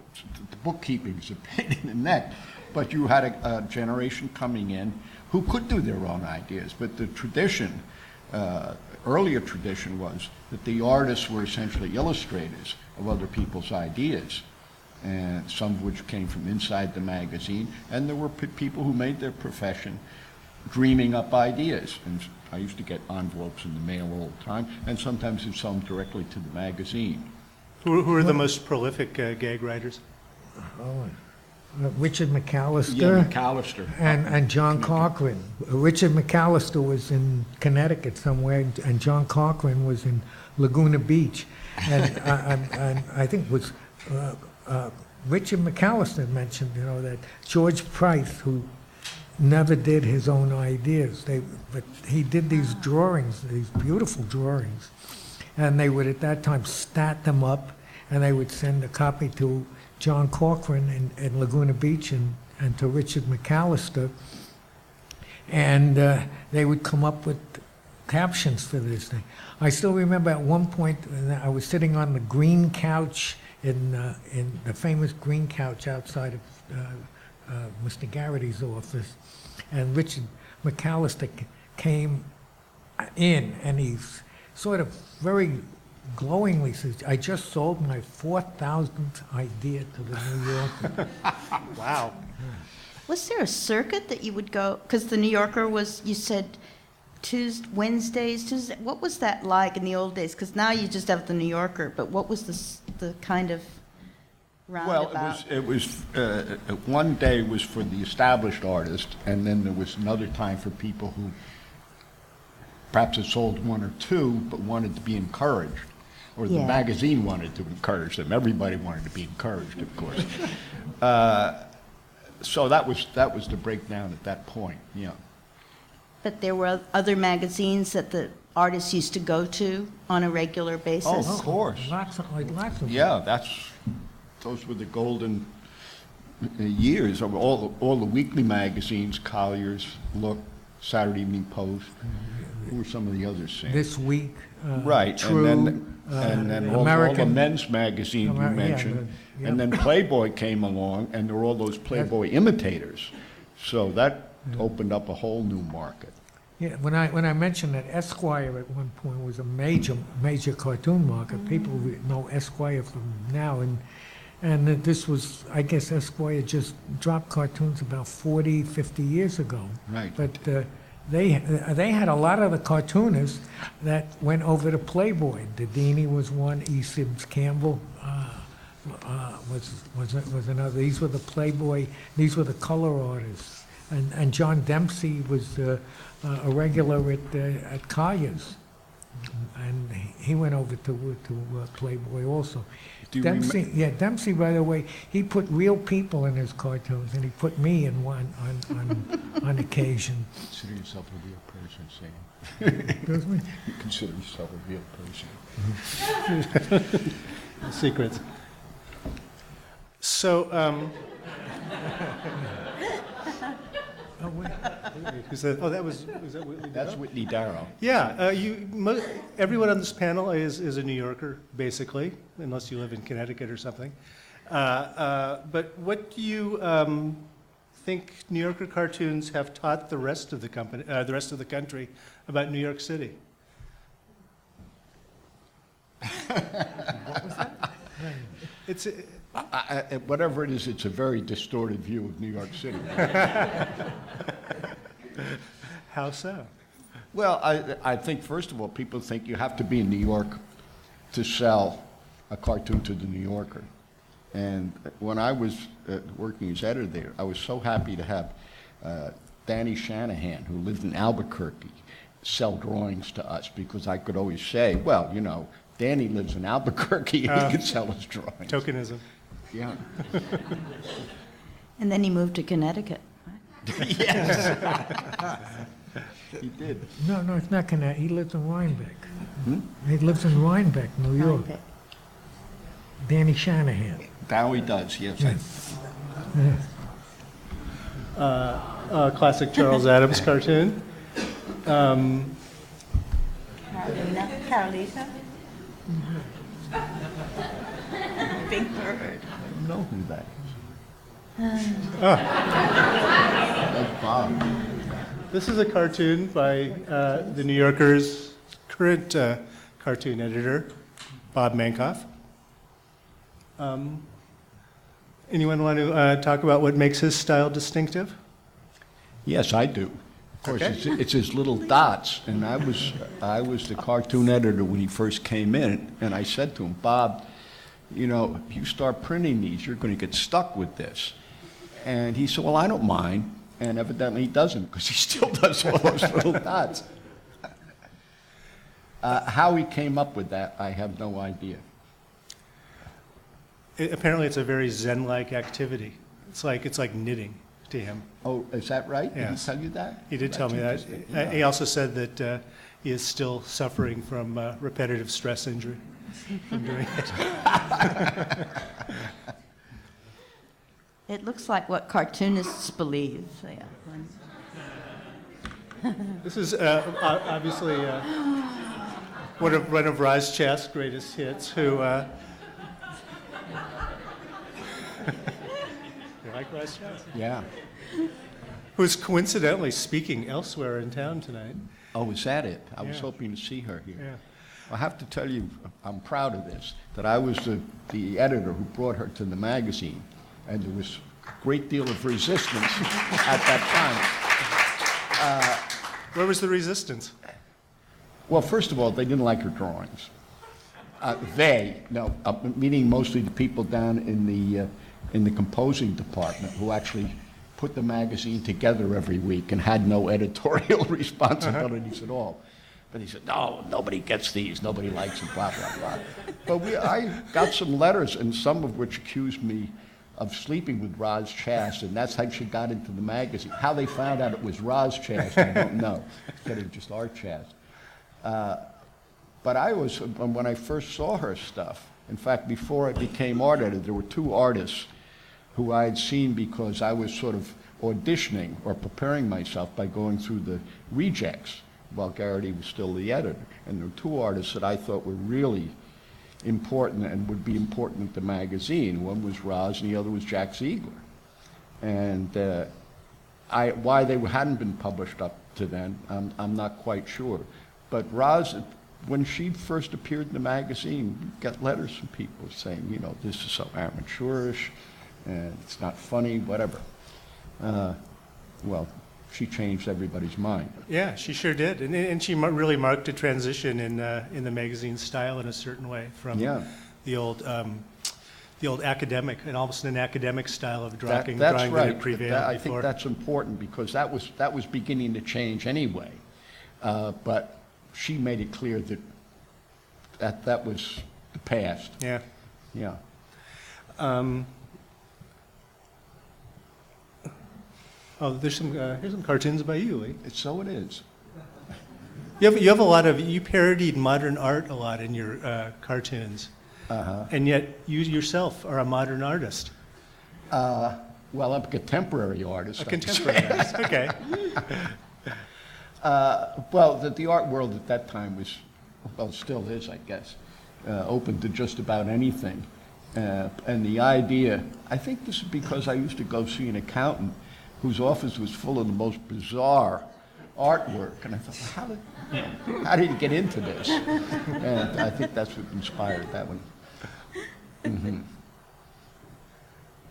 the bookkeeping is a pain in the neck, but you had a generation coming in who could do their own ideas. But the tradition, earlier tradition was that the artists were essentially illustrators of other people's ideas, and some of which came from inside the magazine, and there were people who made their profession dreaming up ideas. And I used to get envelopes in the mail all the time, and sometimes you'd sell them directly to the magazine. Who are the most prolific gag writers? Richard McAllister. Yeah, McAllister. And John Cochran. Richard McAllister was in Connecticut somewhere, and John Cochran was in Laguna Beach. And I think it was Richard McAllister mentioned, that George Price, who never did his own ideas, but he did these drawings, these beautiful drawings, and they would at that time stat them up, and they would send a copy to John Cochran in Laguna Beach and to Richard McAllister, and they would come up with captions for this thing. I still remember at one point I was sitting on the green couch in the famous green couch outside of Mr. Garrity's office, and Richard McAllister came in, and he's sort of very glowingly says, "I just sold my 4,000th idea to the New Yorker." Wow. Was there a circuit that you would go, because the New Yorker was, you said, Wednesdays, Tuesday, what was that like in the old days? Because now you just have the New Yorker, but what was the kind of roundabout? Well, it was one day was for the established artist, and then there was another time for people who perhaps had sold one or two, but wanted to be encouraged, or the Yeah. magazine wanted to encourage them. Everybody wanted to be encouraged, of course. So that was the breakdown at that point. Yeah. But there were other magazines that the artists used to go to on a regular basis? Oh, of course. Lots of. Yeah, those were the golden years of all the weekly magazines, Collier's, Look, Saturday Evening Post. Who were some of the others, Sam? This Week. Right, True. and then all the American. men's magazines you Yeah, mentioned. yeah. And then Playboy came along, and there were all those Playboy imitators. So that opened up a whole new market. Yeah, when I mentioned that Esquire at one point was a major cartoon market, people know Esquire from now, and that this was, I guess Esquire just dropped cartoons about 40, 50 years ago. Right. But they had a lot of the cartoonists that went over to Playboy. Dedini was one, E. Sims Campbell was another. These were the Playboy, these were the color artists. And John Dempsey was a regular at Collier's, and he went over to Playboy also. Dempsey, by the way, he put real people in his cartoons, and he put me in one on occasion. Consider yourself a real person, Sam. Excuse me? You consider yourself a real person. Secrets. So, Oh, wait. was that Whitney That's Darrow? Whitney Darrow. Yeah, everyone on this panel is a New Yorker, basically, unless you live in Connecticut or something. But what do you think New Yorker cartoons have taught the rest of the country about New York City? What was that? It's Whatever it is, it's a very distorted view of New York City. how so? Well, I think, first of all, people think you have to be in New York to sell a cartoon to the New Yorker. And when I was working as editor there, I was so happy to have Danny Shanahan, who lived in Albuquerque, sell drawings to us, because I could always say, well, you know, Danny lives in Albuquerque, and he can sell his drawings. Tokenism. Yeah. And then he moved to Connecticut. Yes. He did. No, it's not Connecticut. He lives in Rhinebeck. He lives in Rhinebeck, New York. Danny Shanahan. Now he does, yes. Classic Charles Adams cartoon. Carolina? Big Bird. I don't know who that is. That's Bob. This is a cartoon by the New Yorker's current cartoon editor, Bob Mankoff. Anyone want to talk about what makes his style distinctive? Yes, I do. Of course, Okay. it's his little dots, and I was the cartoon editor when he first came in, and I said to him, Bob, you know, if you start printing these, you're going to get stuck with this. And he said, well, I don't mind, and evidently he doesn't, because he still does all those little dots. How he came up with that, I have no idea. Apparently, it's a very Zen-like activity. It's like knitting to him. Oh, is that right? Yes. Did he tell you that? He did tell me that. That's interesting. Yeah. He also said that he is still suffering from repetitive stress injury from doing it. It looks like what cartoonists believe. Yeah. This is obviously one of Razchev's greatest hits, who... You like Razchev? Yeah. Who's coincidentally speaking elsewhere in town tonight. Oh, is that it? I was Yeah. hoping to see her here. Yeah. I have to tell you, I'm proud of this, that I was the editor who brought her to the magazine, and there was a great deal of resistance at that time. Where was the resistance? Well, first of all, they didn't like her drawings. Meaning mostly the people down in the composing department who actually put the magazine together every week and had no editorial responsibilities at all. But he said, no, nobody gets these, nobody likes them, blah, blah, blah. But I got some letters, and some of which accused me of sleeping with Roz Chast, and that's how she got into the magazine. How they found out it was Roz Chast, I don't know. Instead of just Art Chast. But I was, when I first saw her stuff, in fact, before I became art editor, there were two artists who I had seen because I was sort of auditioning or preparing myself by going through the rejects while Garrity was still the editor. And there were two artists that I thought were really important and would be important at the magazine. One was Roz and the other was Jack Ziegler. And why they hadn't been published up to then, I'm not quite sure. But Roz, when she first appeared in the magazine, we got letters from people saying, you know, this is so amateurish, and it's not funny, whatever. Well, she changed everybody's mind. Yeah, she sure did, and she really marked a transition in the magazine's style in a certain way from the old academic, and almost an academic style of drawing That's that right. had prevailed I before. think that's important because that was beginning to change anyway. But she made it clear that was the past. Yeah. Yeah. Oh, here's some cartoons by you, Lee. So it is. You have you parodied modern art a lot in your cartoons, and yet you yourself are a modern artist. Well, I'm a contemporary artist. A contemporary artist, okay. Well, the art world at that time was, well, still is, I guess, open to just about anything. And the idea, I think this is because I used to go see an accountant whose office was full of the most bizarre artwork. And I thought, how did he get into this? And I think that's what inspired that one. Mm-hmm.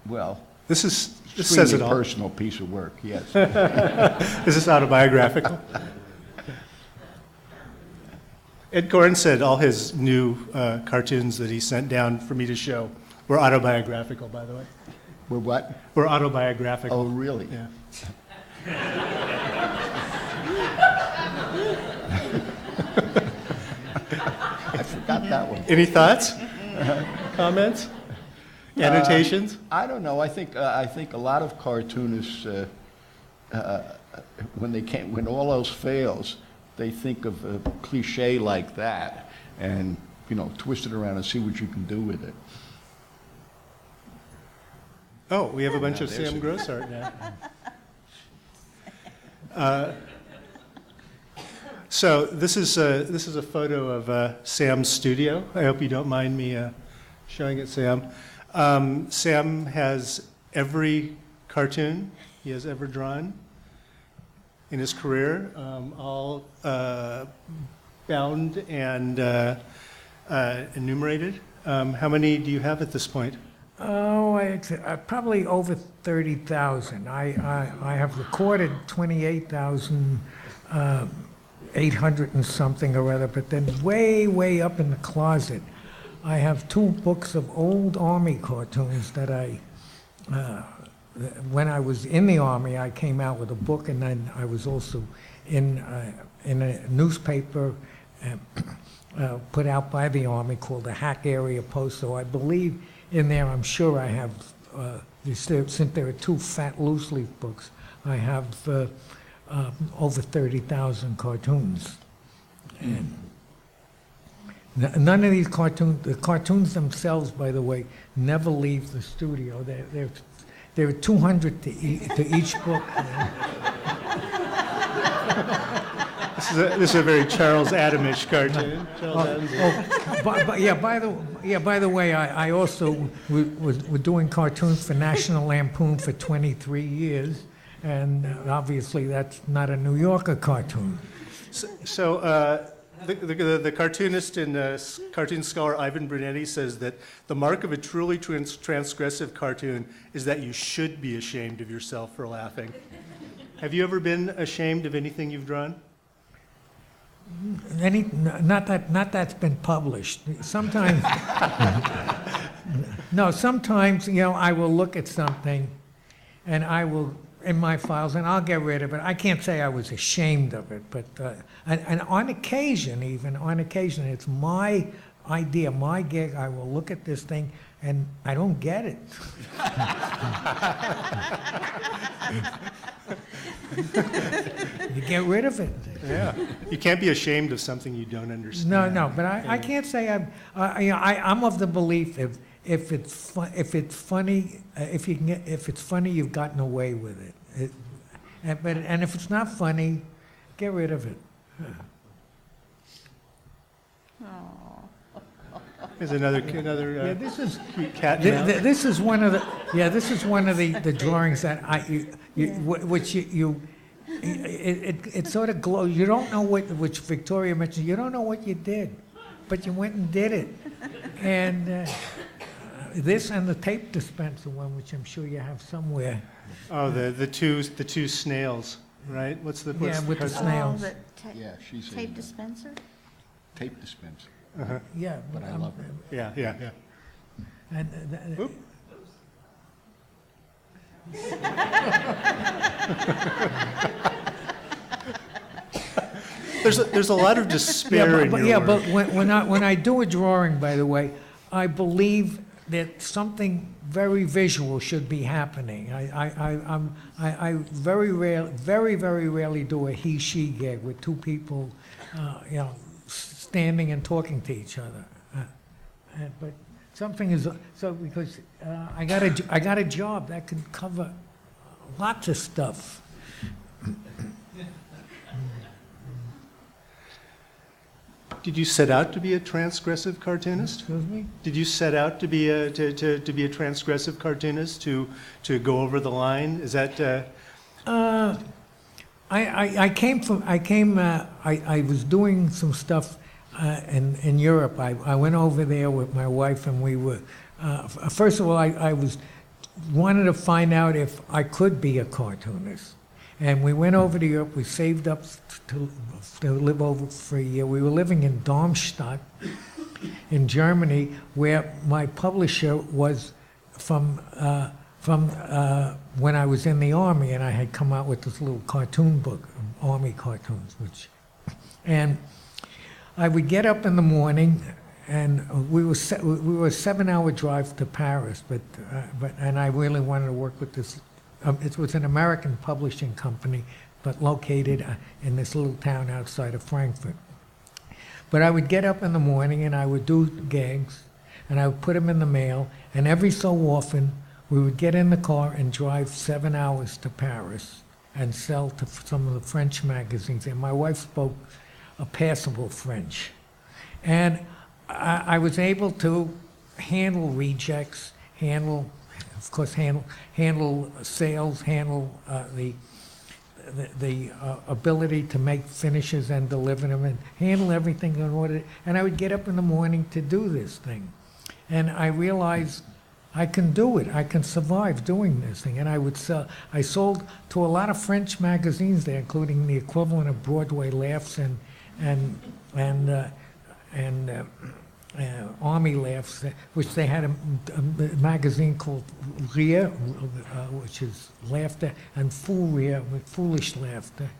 Well, this says it all. Personal piece of work, yes. Is this autobiographical? Ed Koren said all his new cartoons that he sent down for me to show were autobiographical, by the way. Were what? Were autobiographical. Oh, really? Yeah. I forgot that one. Any thoughts? Comments? Annotations? I don't know. I think a lot of cartoonists, when all else fails, they think of a cliche like that, and twist it around and see what you can do with it. Oh, we have a bunch of Sam Gross art now. So this is a photo of Sam's studio. I hope you don't mind me showing it, Sam. Sam has every cartoon he has ever drawn in his career, all bound and enumerated. How many do you have at this point? Oh, probably over 30,000. I have recorded 28,800 and something or other, but then way up in the closet, I have 2 books of old Army cartoons that when I was in the Army, I came out with a book, and then I was also in a newspaper put out by the Army called the Hack Area Post. So I believe in there, I'm sure I have, since there are 2 fat loose leaf books, I have over 30,000 cartoons. And none of these cartoons, the cartoons themselves, by the way, never leave the studio. There are 200 to each book. This is a very Charles Adamish cartoon. By the way, I also was doing cartoons for National Lampoon for 23 years, and obviously that's not a New Yorker cartoon. So the cartoonist and cartoon scholar Ivan Brunetti says that the mark of a truly transgressive cartoon is that you should be ashamed of yourself for laughing. Have you ever been ashamed of anything you've drawn? Not that's been published. Sometimes, no. Sometimes, I will look at something, and I will in my files, and I'll get rid of it. I can't say I was ashamed of it, but and on occasion, it's my idea, my gig. I will look at this thing, and I don't get it. You get rid of it. Yeah. You can't be ashamed of something you don't understand. No, but I can't say I'm of the belief if it's funny, if it's funny, you've gotten away with it. And if it's not funny, get rid of it. There's another Yeah, this is cute cat and mouse. this is one of the drawings that it sort of glows. You don't know which Victoria mentioned. You don't know what you did, but you went and did it. And this and the tape dispenser one, which I'm sure you have somewhere. Oh, the two snails, right? What's the Yeah, with the cartoon? snails. The Yeah, she's tape a dispenser? tape dispenser. Yeah, But I love it. Yeah. And Oop. There's a lot of despair in your work. but when I do a drawing, by the way, I believe that something very visual should be happening. I very rarely do a he-she gag with two people, standing and talking to each other. But something is so because I got a job that can cover lots of stuff. Did you set out to be a transgressive cartoonist? Excuse me? Did you set out to be a transgressive cartoonist to go over the line? Is that? I was doing some stuff in Europe. I went over there with my wife, and we were. First of all, I wanted to find out if I could be a cartoonist. And we went over to Europe. We saved up to live over for a year. We were living in Darmstadt, in Germany, where my publisher was from when I was in the Army, and I had come out with this little cartoon book, Army cartoons, and I would get up in the morning, and we were a 7-hour drive to Paris, but I really wanted to work with this. It was an American publishing company, but located in this little town outside of Frankfurt. But I would get up in the morning and I would do gags, and I would put them in the mail, and every so often we would get in the car and drive 7 hours to Paris and sell to some of the French magazines. And my wife spoke a passable French. And I was able to handle rejects, handle sales, handle the ability to make finishes and deliver them, and handle everything in order. And I would get up in the morning to do this thing, and I realized I can do it. I can survive doing this thing. And I would sell. I sold to a lot of French magazines there, including the equivalent of Broadway Laughs and Army Laughs, which they had a magazine called Rire, which is laughter, and Fou Rire, with foolish laughter.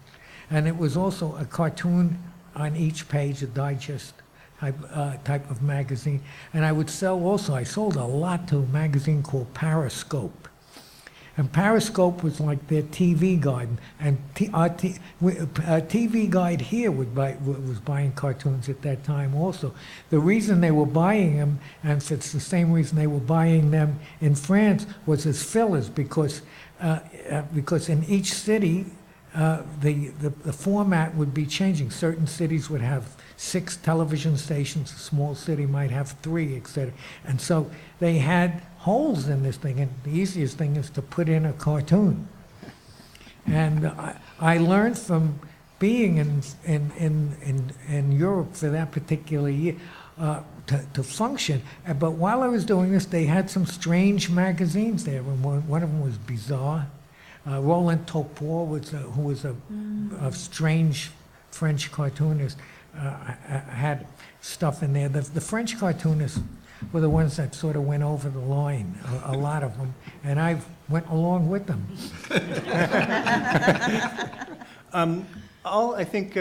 And it was also a cartoon on each page, a digest type of magazine. And I would sell also, I sold a lot to a magazine called Periscope. And Periscope was like their TV guide, and TV Guide here was buying cartoons at that time also. The reason they were buying them, and it's the same reason they were buying them in France, was as fillers, because in each city the format would be changing. Certain cities would have 6 television stations, a small city might have 3, etc. And so they had holes in this thing, and the easiest thing is to put in a cartoon. And I learned from being in Europe for that particular year to function. But while I was doing this, they had some strange magazines there. One of them was bizarre. Roland Topor, who was a strange French cartoonist, had stuff in there. The French cartoonists were the ones that sort of went over the line, a lot of them, and I went along with them. I think 3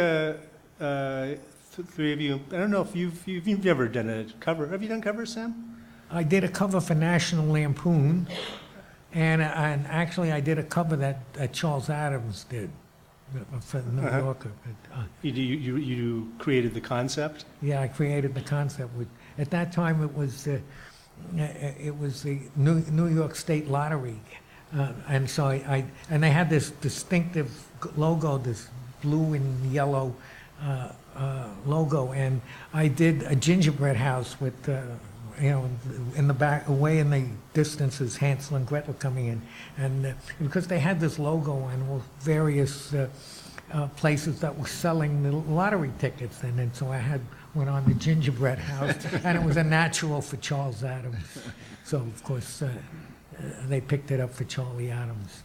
of you, I don't know if you've never done a cover. Have you done covers, Sam? I did a cover for National Lampoon, and actually I did a cover that Charles Adams did for the New Yorker. You created the concept? Yeah, I created the concept. At that time, it was the New York State Lottery, and so and they had this distinctive logo, this blue and yellow logo, and I did a gingerbread house with, in the back, away in the distance is Hansel and Gretel coming in, and because they had this logo and various places that were selling the lottery tickets, and so I went on the gingerbread house, and it was a natural for Charles Adams. So of course they picked it up for Charlie Adams.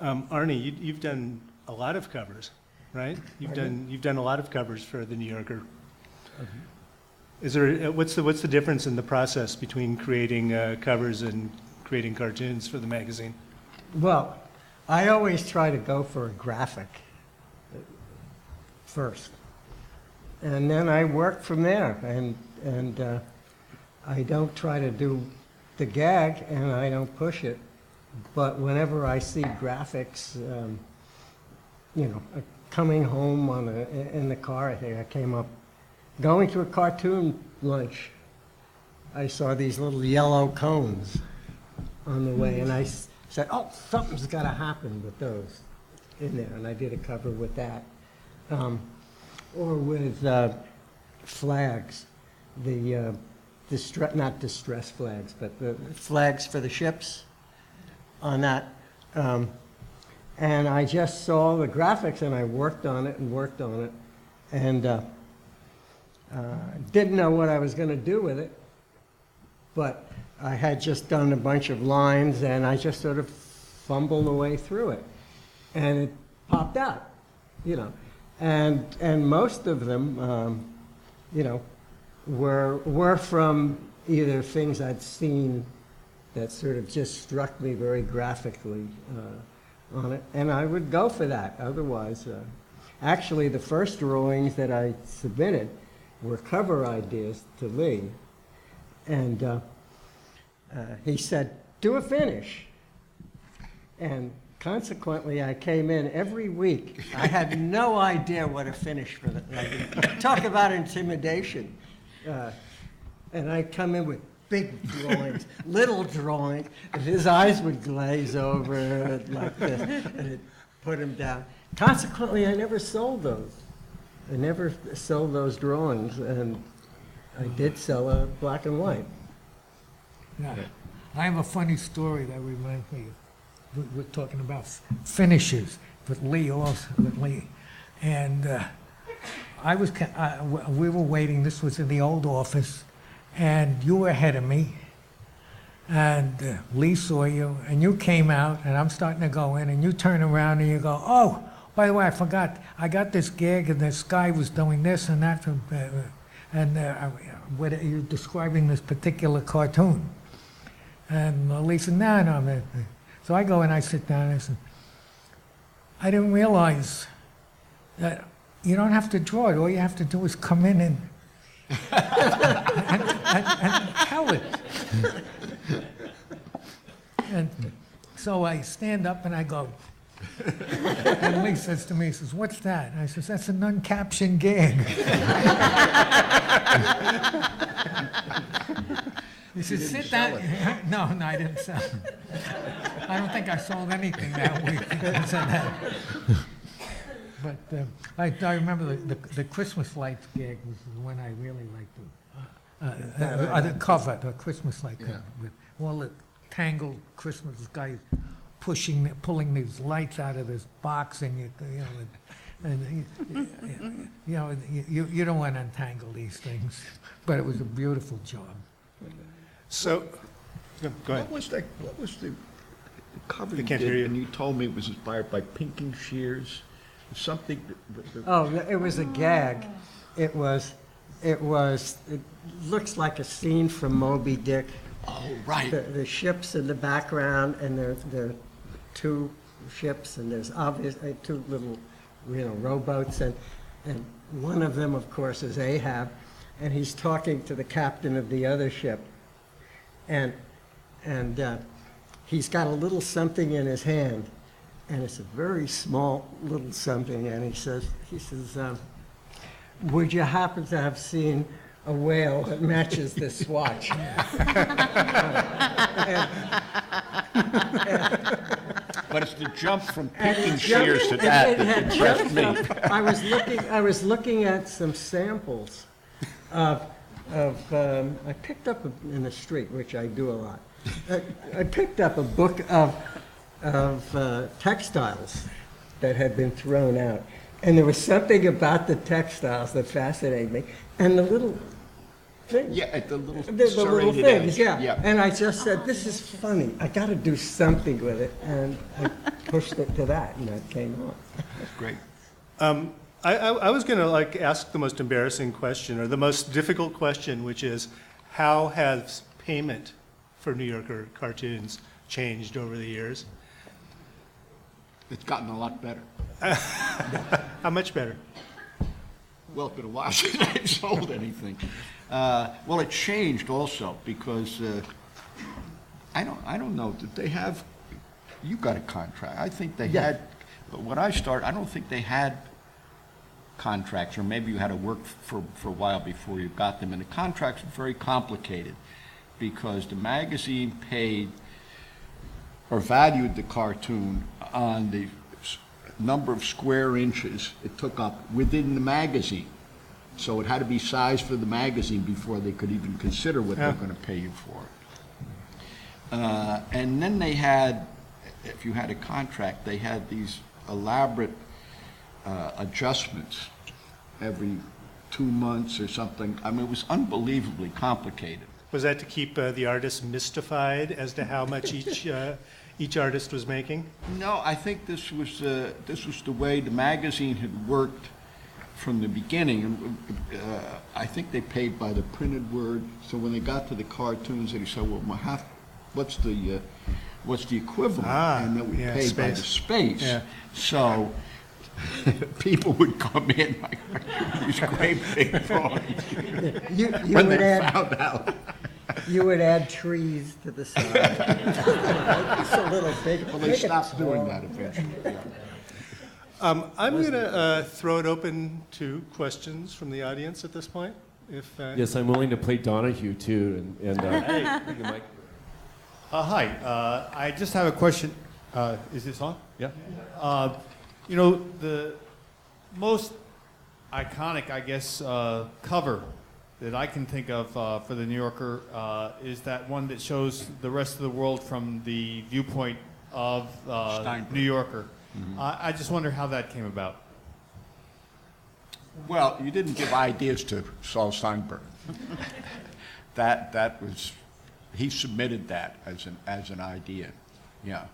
Arnie, you've done a lot of covers, right? You've done a lot of covers for the New Yorker. Is there what's the difference in the process between creating covers and creating cartoons for the magazine? Well, I always try to go for a graphic first, and then I work from there. And I don't try to do the gag, and I don't push it. But whenever I see graphics, coming home in the car, I think I came up, going to a cartoon lunch, I saw these little yellow cones on the way, and I said, oh, something's got to happen with those in there, and I did a cover with that. Or with flags, not distress flags, but the flags for the ships on that. And I just saw the graphics, and I worked on it, and didn't know what I was going to do with it, but I had just done a bunch of lines, and I just sort of fumbled away through it, and it popped out, and most of them, were from either things I'd seen that sort of just struck me very graphically on it, and I would go for that. Otherwise, actually, the first drawings that I submitted were cover ideas to Lee, and he said, do a finish. And consequently, I came in every week. I had no idea what a finish for that. Talk about intimidation. And I'd come in with big drawings, little drawings, and his eyes would glaze over like this, and it'd put him down. Consequently, I never sold those. I never sold those drawings, and I did sell a black and white. Yeah. I have a funny story that reminds me. We're talking about finishes with Lee also, and we were waiting. This was in the old office, and you were ahead of me, and Lee saw you, and you came out, and I'm starting to go in, and you turn around and you go, oh, by the way, I forgot, I got this gig, and this guy was doing this and that, and you're describing this particular cartoon. And Lee said, no. So I go and I sit down and I said, I didn't realize that you don't have to draw it. All you have to do is come in and tell it. And so I stand up and I go, and Lee says to me, he says, what's that? And I says, that's an uncaptioned gag. He says, sit down. No, I didn't sell it. I don't think I sold anything that week because of that. But I remember the Christmas lights gag was when I really liked the cover, the Christmas light cover, with all the tangled Christmas guys pulling these lights out of this box, and you don't want to untangle these things, but it was a beautiful job. So, go ahead. What was the cover I you can't did, hear you. and you told me it was inspired by Pinking Shears? Something. Oh, it was a gag. It looks like a scene from Moby Dick. Oh, right. The ships in the background, and there are two ships, and there's obviously two little, rowboats, and one of them, of course, is Ahab, and he's talking to the captain of the other ship, and he's got a little something in his hand, and it's a very small little something, and he says, would you happen to have seen a whale that matches this watch? But it's the jump from picking shears to that that impressed me. I was looking at some samples of I picked up in the street, which I do a lot. I picked up a book of textiles that had been thrown out, and there was something about the textiles that fascinated me, and the little things. Yeah, the little The little serrated things, edge. yeah. And I just said, this is funny. I got to do something with it, and I pushed it to that, and that came off. That's great. I was going to ask the most embarrassing question, or the most difficult question, which is, how has payment for New Yorker cartoons changed over the years? It's gotten a lot better. How much better? Well, it's been a while since I sold anything. Well, it changed also because I don't know. Did they have? You got a contract. I think they had. But when I started, I don't think they had contracts, or maybe you had to work for a while before you got them. And the contracts were very complicated because the magazine paid or valued the cartoon on the number of square inches it took up within the magazine. So it had to be sized for the magazine before they could even consider what they're going to pay you for it. And then they had, if you had a contract, they had these elaborate adjustments every 2 months or something. I mean, it was unbelievably complicated. Was that to keep the artist mystified as to how much each artist was making? No, I think this was the way the magazine had worked from the beginning. I think they paid by the printed word. So when they got to the cartoons, they said, "Well, what's the equivalent?" And then we paid by the space. Yeah. So people would come in like these great big drawings when they found out. You would add trees to the side. It's a little big. Well, they stopped doing that eventually. Yeah. I'm going to throw it open to questions from the audience at this point. Yes, I'm willing to play Donahue too. And hey, Mike. Hi, I just have a question. Is this on? Yeah. You know, the most iconic, I guess, cover that I can think of for the New Yorker is that one that shows the rest of the world from the viewpoint of New Yorker. Mm-hmm. I just wonder how that came about. Well, you didn't give ideas to Saul Steinberg. that was, he submitted that as an idea, yeah,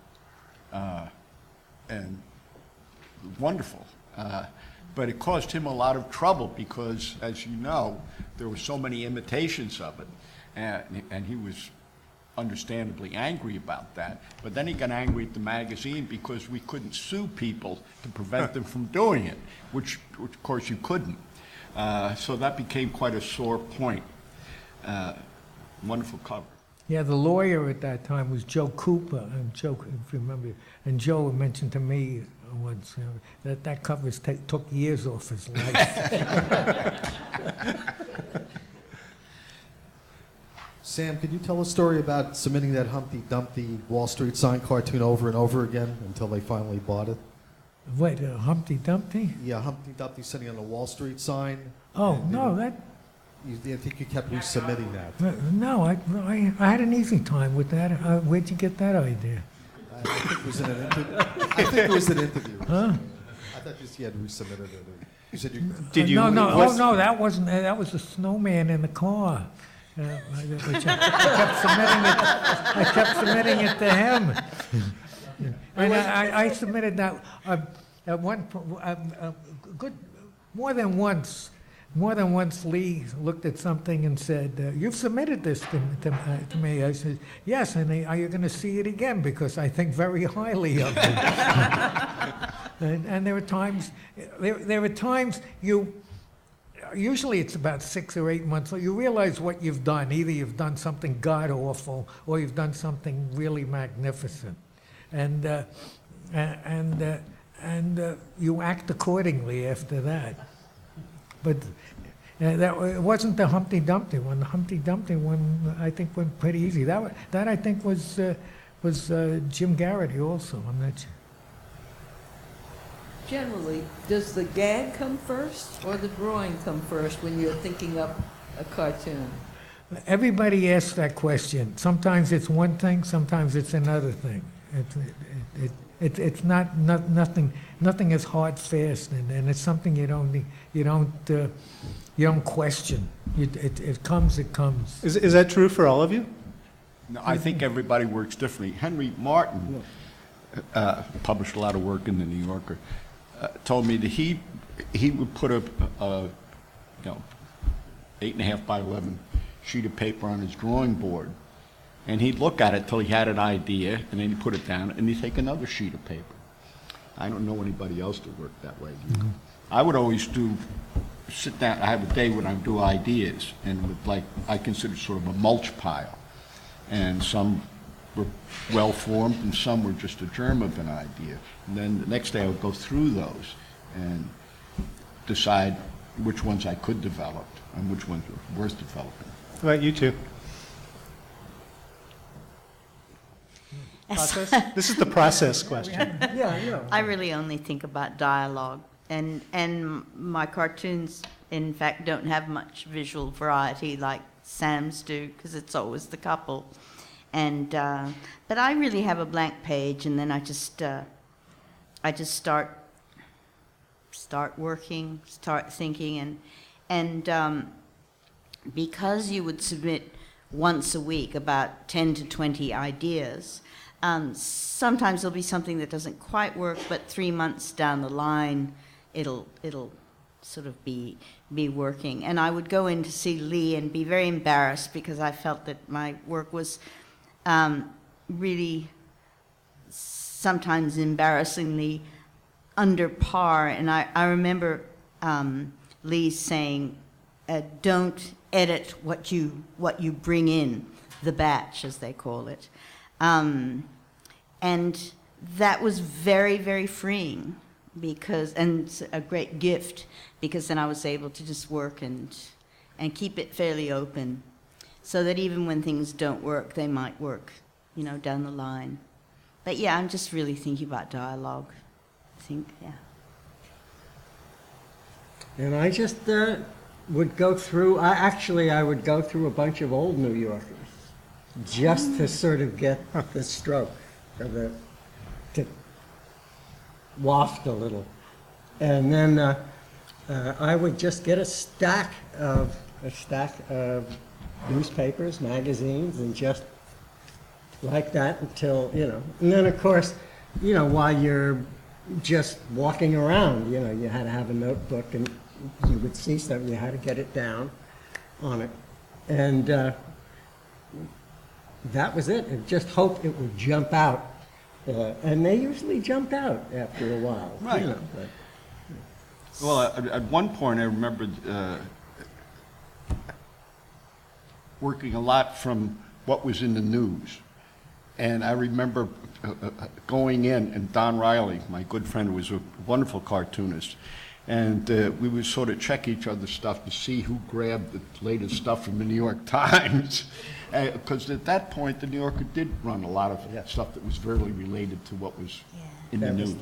and wonderful. But it caused him a lot of trouble because, as you know, there were so many imitations of it, and he was understandably angry about that. But then he got angry at the magazine because we couldn't sue people to prevent them from doing it, which of course you couldn't. So that became quite a sore point. Wonderful cover. Yeah, the lawyer at that time was Joe Cooper, and Joe, if you remember, and Joe mentioned to me once that cover took years off his life. Sam, could you tell a story about submitting that Humpty Dumpty Wall Street sign cartoon over and over again until they finally bought it? What, Humpty Dumpty? Yeah, Humpty Dumpty sitting on the Wall Street sign. Oh, no, that... I think you kept resubmitting that. No, I had an easy time with that. Where'd you get that idea? I think it was in an interview. I think it was an interview. Huh? I thought you had resubmitted it. You said you... Did you... No, no, that wasn't... That was a snowman in the car. Which I kept submitting it to him. And I submitted that at one good more than once. More than once, Lee looked at something and said, "You've submitted this to me." I said, "Yes, and are you going to see it again? Because I think very highly of it." and there were times you. usually it's about 6 or 8 months. So you realize what you've done. Either you've done something god awful, or you've done something really magnificent, and you act accordingly after that. But it wasn't the Humpty Dumpty one. The Humpty Dumpty one, I think, went pretty easy. That I think was Jim Garrity also. I'm not sure. Generally, does the gag come first or the drawing come first when you're thinking up a cartoon? Everybody asks that question. Sometimes it's one thing, sometimes it's another thing. It's nothing is hard fast, and it's something you don't question. It comes. Is that true for all of you? No, I think everybody works differently. Henry Martin published a lot of work in the New Yorker. Told me that he would put a 8.5 by 11 sheet of paper on his drawing board, and he'd look at it till he had an idea, and then he'd put it down, and he'd take another sheet of paper. I don't know anybody else that worked that way. Mm-hmm. I would always sit down. I have a day when I do ideas, and I consider sort of a mulch pile, and some were well formed, and some were just a germ of an idea. And then the next day I would go through those and decide which ones I could develop and which ones were worth developing. How about you two? Process? This is the process question. Yeah. I really only think about dialogue, and my cartoons, in fact, don't have much visual variety like Sam's do, because it's always the couple. And but I really have a blank page, and then I just start working, start thinking, and because you would submit once a week about 10 to 20 ideas. Sometimes there'll be something that doesn't quite work, but 3 months down the line, it'll sort of be working. And I would go in to see Lee and be very embarrassed because I felt that my work was really sometimes embarrassingly under par. And I remember Lee saying, "Don't edit what you bring in, the batch, as they call it." And that was very, very freeing, and a great gift, because then I was able to just work and keep it fairly open, so that even when things don't work, they might work, down the line. But yeah, I'm just really thinking about dialogue. I think, yeah. And I just would go through, I would go through a bunch of old New Yorkers just to sort of get the stroke, or to waft a little. And then I would just get a stack of newspapers, magazines, and just like that until, And then, of course, while you're just walking around, you had to have a notebook, and you would see something, you had to get it down on it. And that was it. And just hope it would jump out. And they usually jumped out after a while. Right. Well, at one point I remember working a lot from what was in the news. And I remember going in, and Don Riley, my good friend, who was a wonderful cartoonist, and we would sort of check each other's stuff to see who grabbed the latest stuff from the New York Times. Because at that point, the New Yorker did run a lot of stuff that was very related to what was in the news.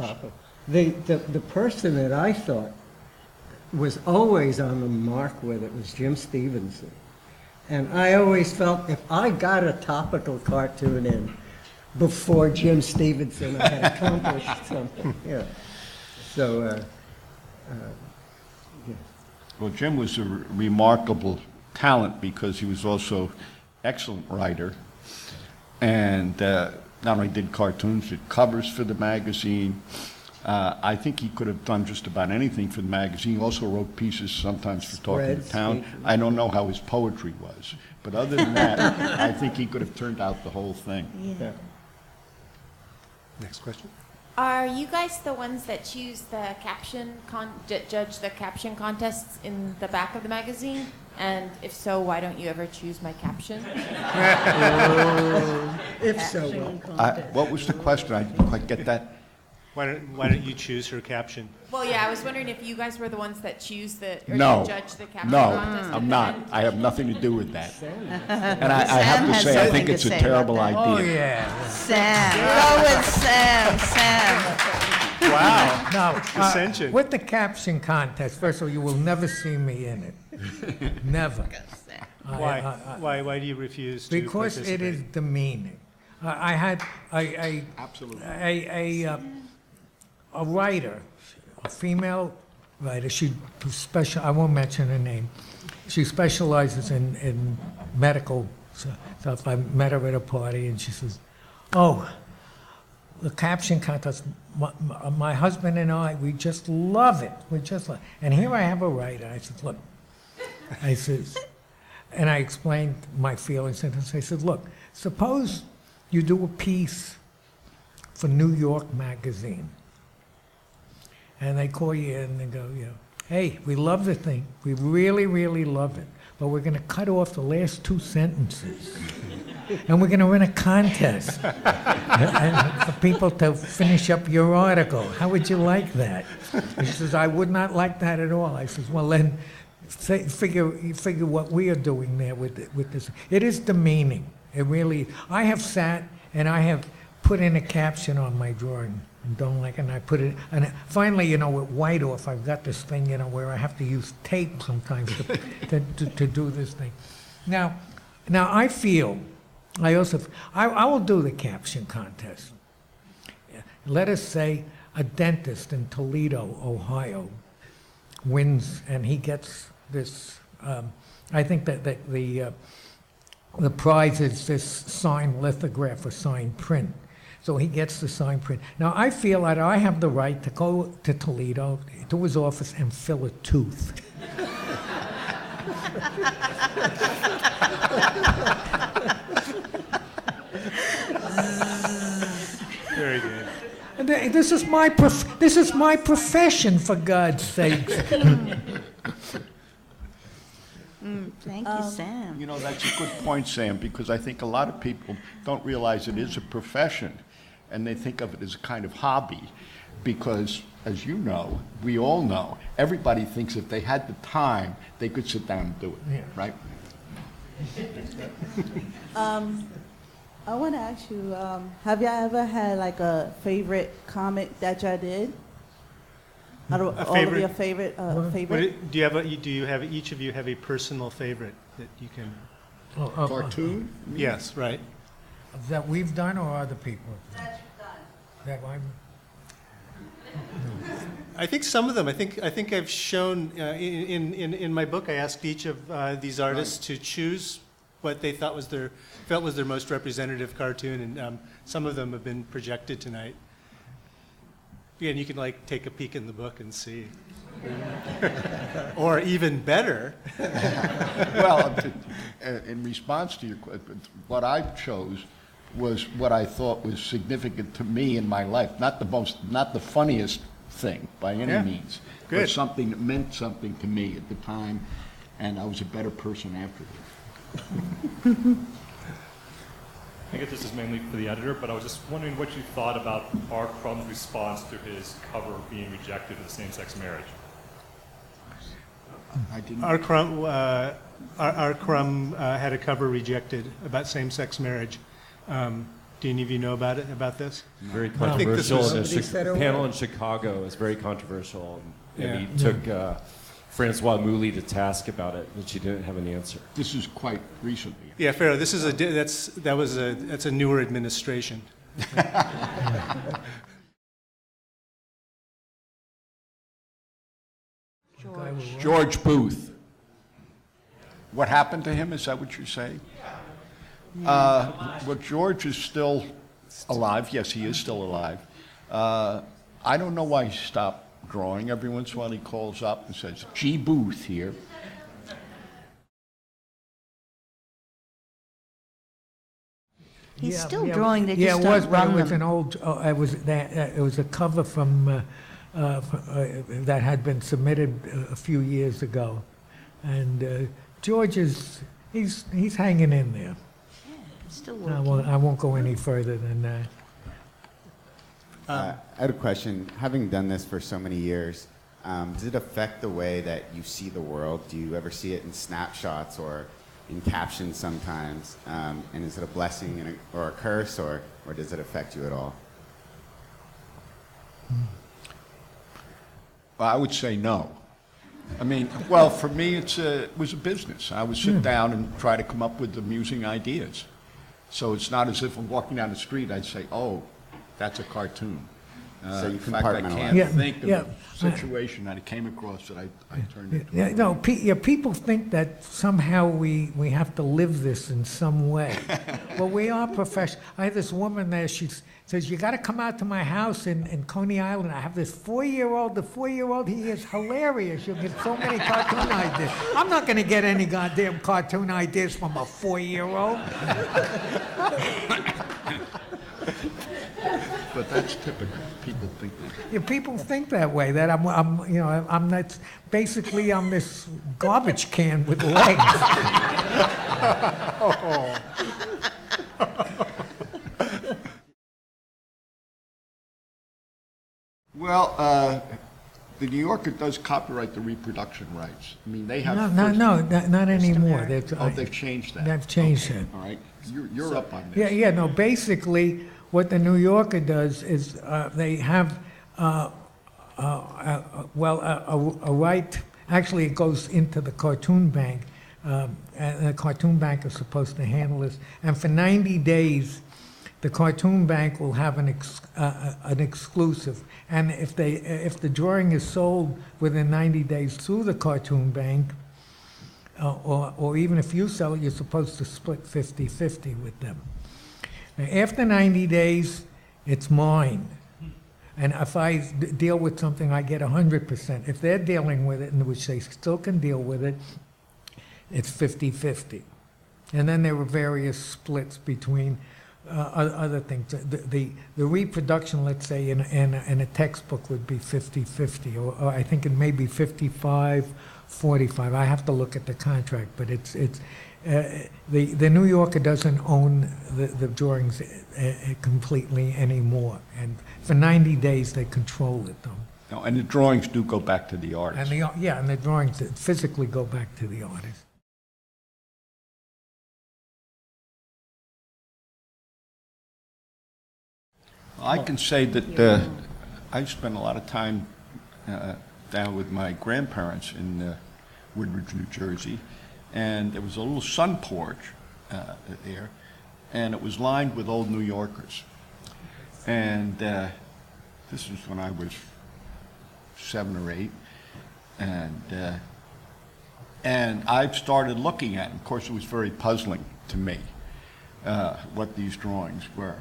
The person that I thought was always on the mark with it was Jim Stevenson. And I always felt if I got a topical cartoon in before Jim Stevenson, I had accomplished something. Yeah. So, Well, Jim was a remarkable talent because he was also excellent writer, and not only did cartoons, did covers for the magazine. I think he could have done just about anything for the magazine. He also wrote pieces sometimes for Talking to Town. I don't know how his poetry was, but other than that, I think he could have turned out the whole thing. Yeah. Next question. Are you guys the ones that choose the judge the caption contests in the back of the magazine? And if so, why don't you ever choose my caption? If so. What was the question? I didn't quite get that. Why don't you choose her caption? Well, yeah, I was wondering if you guys were the ones that choose No. judge the caption No, contest. I'm not. I have nothing to do with that. And I have to has say, I something think to it's a say terrible about that. idea. Oh, yeah. Sam. Go with Sam. Sam. Wow. No. Dissension. With the caption contest, first of all, you will never see me in it. Never. Why do you refuse to Because it participate? is demeaning. I had Absolutely. a writer, a female writer. I won't mention her name. She specializes in medical stuff. I met her at a party, and she says, "Oh, the caption contest. My husband and I, we just love it. We just love." And here I have a writer. I said, "Look," I says, and I explained my feelings, and I said, "Look, suppose you do a piece for New York Magazine, and they call you in and they go, hey, we love the thing. We really, really love it. But we're going to cut off the last 2 sentences. And we're going to run a contest and for people to finish up your article. How would you like that?" He says, "I would not like that at all." I says, "Well, then figure what we are doing there with this. It is demeaning. It really. I have sat and I have put in a caption on my drawing and don't like it, and I put it. And finally, with white off, I've got this thing, where I have to use tape sometimes to do this thing. Now I feel. I will do the caption contest. Let us say a dentist in Toledo, Ohio, wins, and he gets this. I think that the prize is this signed lithograph or signed print. So he gets the signed print. Now I feel that I have the right to go to Toledo, to his office, and fill a tooth. Very good. And this is my profession, for God's sake. Thank you, Sam. That's a good point, Sam, because I think a lot of people don't realize it is a profession, and they think of it as a kind of hobby, because, as you know, we all know, everybody thinks if they had the time, they could sit down and do it, Yeah. right? I want to ask you, have y'all ever had like a favorite comic that y'all did? Out of all of your favorite, favorite? Do you have each of you have a personal favorite that you can? Cartoon? Yes, right. That we've done, or other people? That you've done. That I'm. I think some of them. I think I've shown in my book. I asked each of these artists to choose what they felt was their most representative cartoon, and some of them have been projected tonight. Yeah, and you can take a peek in the book and see. Or even better. Well, in response to your question, what I chose was what I thought was significant to me in my life. Not the funniest thing by any means, Good. but something that meant something to me at the time, and I was a better person afterward. I guess this is mainly for the editor, but I was just wondering what you thought about R. Crumb's response to his cover being rejected of the same-sex marriage. I didn't. R. Crumb had a cover rejected about same-sex marriage. Do any of you know about this? Very I think this controversial. was- The panel in Chicago is very controversial, and he took Francois Mouly to task about it, but she didn't have an answer. This is quite recently. Yeah, Pharaoh. This is that's a newer administration. George Booth. What happened to him? Is that what you're saying? Well, George is still alive. Yes, he is still alive. I don't know why he stopped drawing. Every once in a while he calls up and says, "G. Booth here." He's still drawing, they just it don't was, but run it was them. an old. It was a cover from that had been submitted a few years ago, and George he's hanging in there. Still I working. won't go any further than that. I had a question. Having done this for so many years, does it affect the way that you see the world? Do you ever see it in snapshots or in captions sometimes? And is it a blessing or a curse, or does it affect you at all? Well, I would say no. I mean, well, for me, it was a business. I would sit down and try to come up with amusing ideas. So it's not as if I'm walking down the street, I'd say, oh, that's a cartoon. So you in fact, I compartmentalize. can't think of a situation that I came across that I turned into. Yeah, no, people think that somehow we have to live this in some way. Well, we are professional. I have this woman there, she says, you got to come out to my house in Coney Island. I have this 4-year-old. The 4-year-old, he is hilarious. You'll get so many cartoon ideas. I'm not going to get any goddamn cartoon ideas from a 4-year-old. But that's typical. People think that. Yeah, people think that way. That I'm that's basically I'm this garbage can with legs. Well, the New Yorker does copyright the reproduction rights. I mean, they have. Not anymore. They've changed that. They've changed it. All right, you're up on this. Yeah. No. Basically, what the New Yorker does is they have a right. Actually, it goes into the cartoon bank, and the cartoon bank is supposed to handle this. And for 90 days, the cartoon bank will have an exclusive. And if the drawing is sold within 90 days through the cartoon bank, or even if you sell it, you're supposed to split 50-50 with them. Now, after 90 days, it's mine. And if I deal with something, I get 100%. If they're dealing with it, in which they still can deal with it, it's 50-50. And then there were various splits between other things. The reproduction, let's say, in a textbook would be 50-50, or I think it may be 55-45. I have to look at the contract, but it's the New Yorker doesn't own the drawings completely anymore, and for 90 days they control it though. No, and the drawings do go back to the artist. And the drawings physically go back to the artist. I can say that I spent a lot of time down with my grandparents in Woodbridge, New Jersey, and there was a little sun porch there, and it was lined with old New Yorkers. And this was when I was 7 or 8, and I started looking at it. Of course, it was very puzzling to me what these drawings were.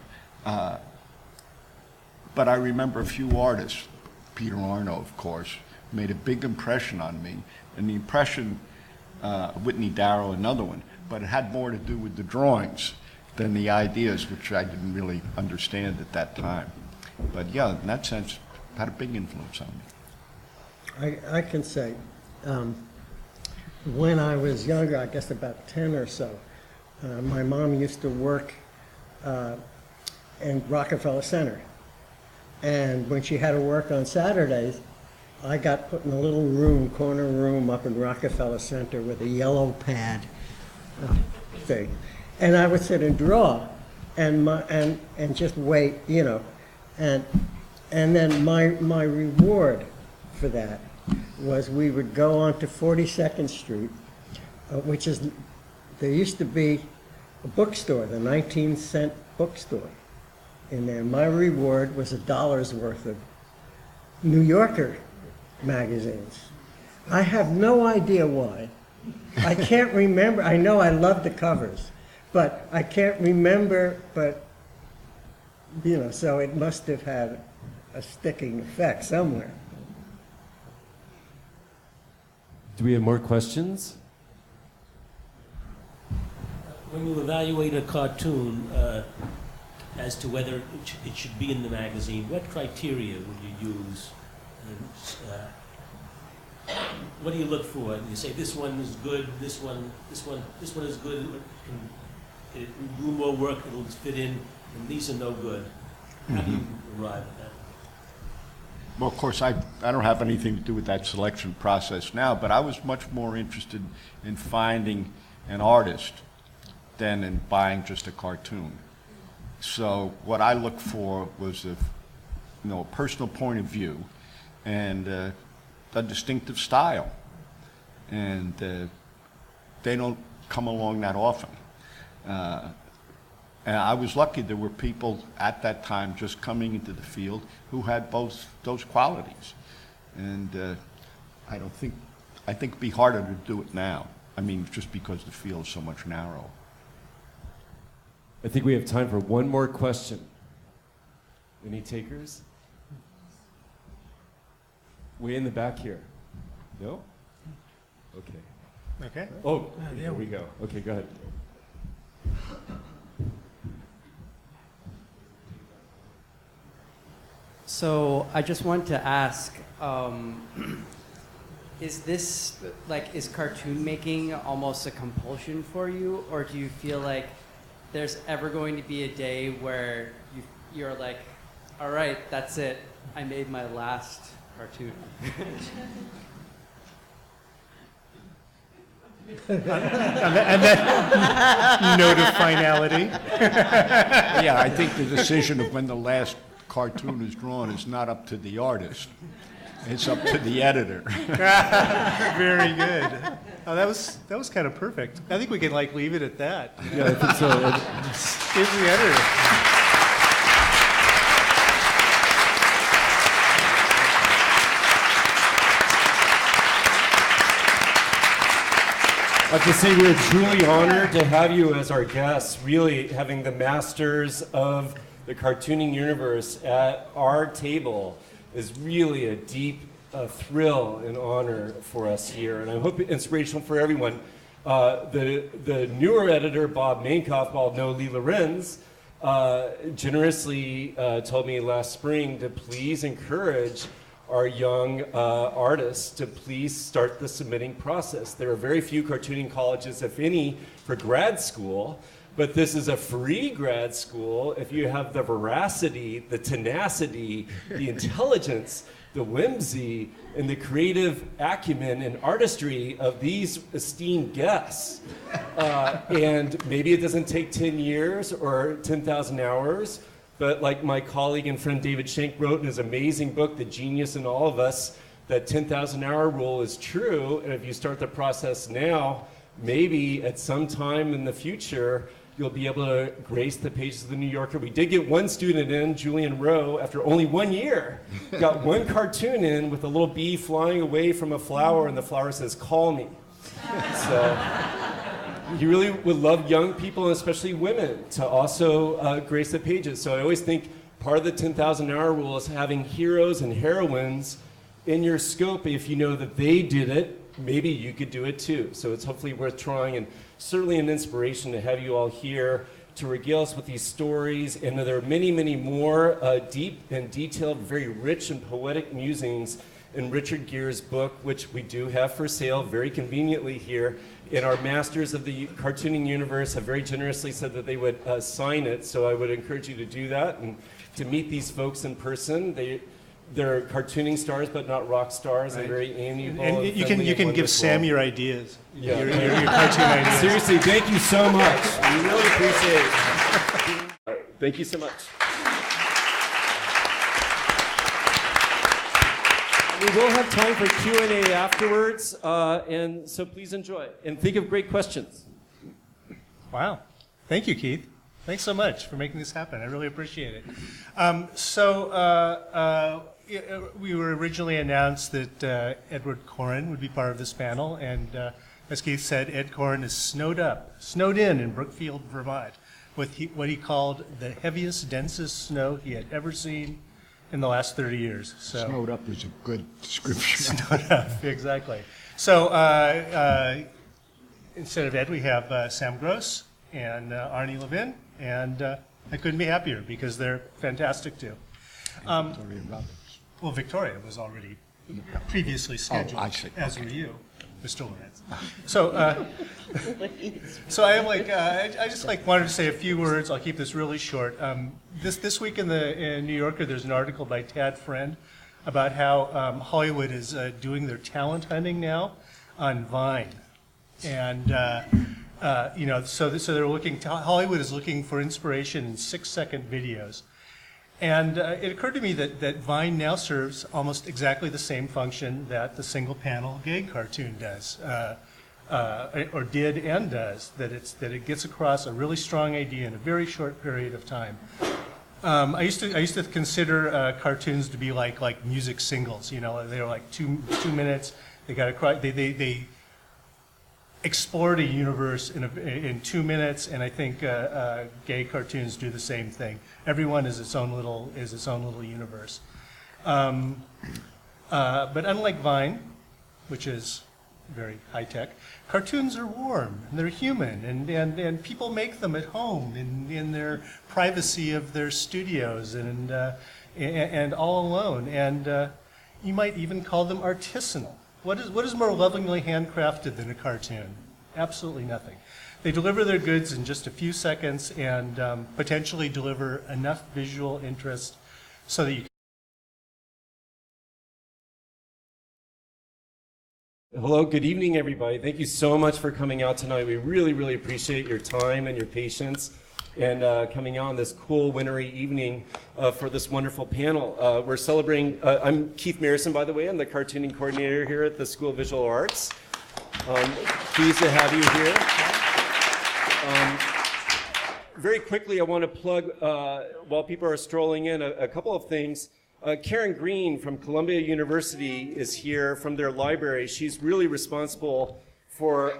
But I remember a few artists, Peter Arno, of course, made a big impression on me, and the impression, Whitney Darrow, another one, but it had more to do with the drawings than the ideas, which I didn't really understand at that time. But yeah, in that sense, it had a big influence on me. I can say, when I was younger, I guess about 10 or so, my mom used to work in Rockefeller Center. And when she had to work on Saturdays, I got put in a little room, corner room up in Rockefeller Center with a yellow pad thing. And I would sit and draw and just wait, you know. And then my reward for that was we would go on to 42nd Street, which is, there used to be a bookstore, the 19-cent bookstore in there. My reward was $1 worth of New Yorker magazines. I have no idea why. I can't remember. I know I love the covers, but I can't remember, but, you know, so it must have had a sticking effect somewhere. Do we have more questions? when you evaluate a cartoon as to whether it should be in the magazine, what criteria would you use? And, what do you look for? You say this one is good, this one is good. It will do more work, it'll fit in, and these are no good. How do you arrive at that? Well, of course, I don't have anything to do with that selection process now, but I was much more interested in finding an artist than in buying just a cartoon. So what I looked for was a personal point of view and a distinctive style. And they don't come along that often. And I was lucky there were people at that time just coming into the field who had both those qualities. And I think it'd be harder to do it now. I mean, just because the field is so much narrower. I think we have time for one more question. Any takers? Way in the back here. No? Okay. Okay. Oh, here we go. Okay, go ahead. So I just want to ask, is cartoon making almost a compulsion for you, or do you feel like there's ever going to be a day where you're like, all right, that's it, I made my last cartoon? and then note of finality. Yeah, I think the decision of when the last cartoon is drawn is not up to the artist. It's up to the editor. Very good. Oh, that was kind of perfect. I think we can leave it at that. Yeah, I think so. Here's the editor. I have to say we're truly honored to have you as our guests, really having the masters of the cartooning universe at our table is really a deep thrill and honor for us here, and I hope it's inspirational for everyone. The newer editor, Bob Mainkoff, no Lee Lorenz, generously told me last spring to please encourage our young artists to please start the submitting process. There are very few cartooning colleges, if any, for grad school, but this is a free grad school if you have the veracity, the tenacity, the intelligence, the whimsy, and the creative acumen and artistry of these esteemed guests. And maybe it doesn't take 10 years or 10,000 hours, but like my colleague and friend David Schenk wrote in his amazing book, The Genius in All of Us, that 10,000 hour rule is true. And if you start the process now, maybe at some time in the future, you'll be able to grace the pages of the New Yorker. We did get one student in, Julian Rowe, after only 1 year, got one cartoon in with a little bee flying away from a flower, and the flower says, "Call me." So he really would love young people, and especially women, to also grace the pages. So I always think part of the 10,000 hour rule is having heroes and heroines in your scope. If you know that they did it, maybe you could do it too. So it's hopefully worth trying, and certainly an inspiration to have you all here to regale us with these stories. And there are many, many more deep and detailed, very rich and poetic musings in Richard Gere's book, which we do have for sale very conveniently here. And our masters of the cartooning universe have very generously said that they would sign it. So I would encourage you to do that and to meet these folks in person. They're cartooning stars, but not rock stars. Right. And very amiable. And you can give Sam your ideas. Yeah. Your cartoon ideas. Seriously, thank you so much. We really appreciate it. Thank you so much. We will have time for Q&A afterwards, and so please enjoy. And think of great questions. Wow. Thank you, Keith. Thanks so much for making this happen. I really appreciate it. We were originally announced that Edward Corrin would be part of this panel, and as Keith said, Ed Corrin is snowed in Brookfield, Vermont, with what he called the heaviest, densest snow he had ever seen in the last 30 years. So, snowed up is a good description. Snowed up, exactly. So instead of Ed, we have Sam Gross, and Arnie Levin, and I couldn't be happier because they're fantastic too. Victoria Roberts. Well, Victoria was already previously scheduled, I see. as were you, Mr. Lorenz. So, so I am like, I just like wanted to say a few words. I'll keep this really short. This week in the New Yorker, there's an article by Tad Friend about how Hollywood is doing their talent hunting now on Vine, and so they're looking. Hollywood is looking for inspiration in 6-second videos. And it occurred to me that Vine now serves almost exactly the same function that the single-panel gag cartoon does, or did and does. That it gets across a really strong idea in a very short period of time. I used to consider cartoons to be like music singles. You know, they were like two minutes. They got across. They explored a universe in 2 minutes, and I think gay cartoons do the same thing. Everyone is its own little universe. But unlike Vine, which is very high tech, cartoons are warm and they're human, and people make them at home in their privacy of their studios and all alone. And you might even call them artisanal. What is more lovingly handcrafted than a cartoon? Absolutely nothing. They deliver their goods in just a few seconds and potentially deliver enough visual interest so that you can. Hello, good evening, everybody. Thank you so much for coming out tonight. We really, really appreciate your time and your patience and coming out on this cool wintry evening for this wonderful panel. We're celebrating, I'm Keith Pietersen, by the way. I'm the cartooning coordinator here at the School of Visual Arts. Pleased to have you here. Very quickly, I want to plug, while people are strolling in, a couple of things. Karen Green from Columbia University is here from their library. She's really responsible for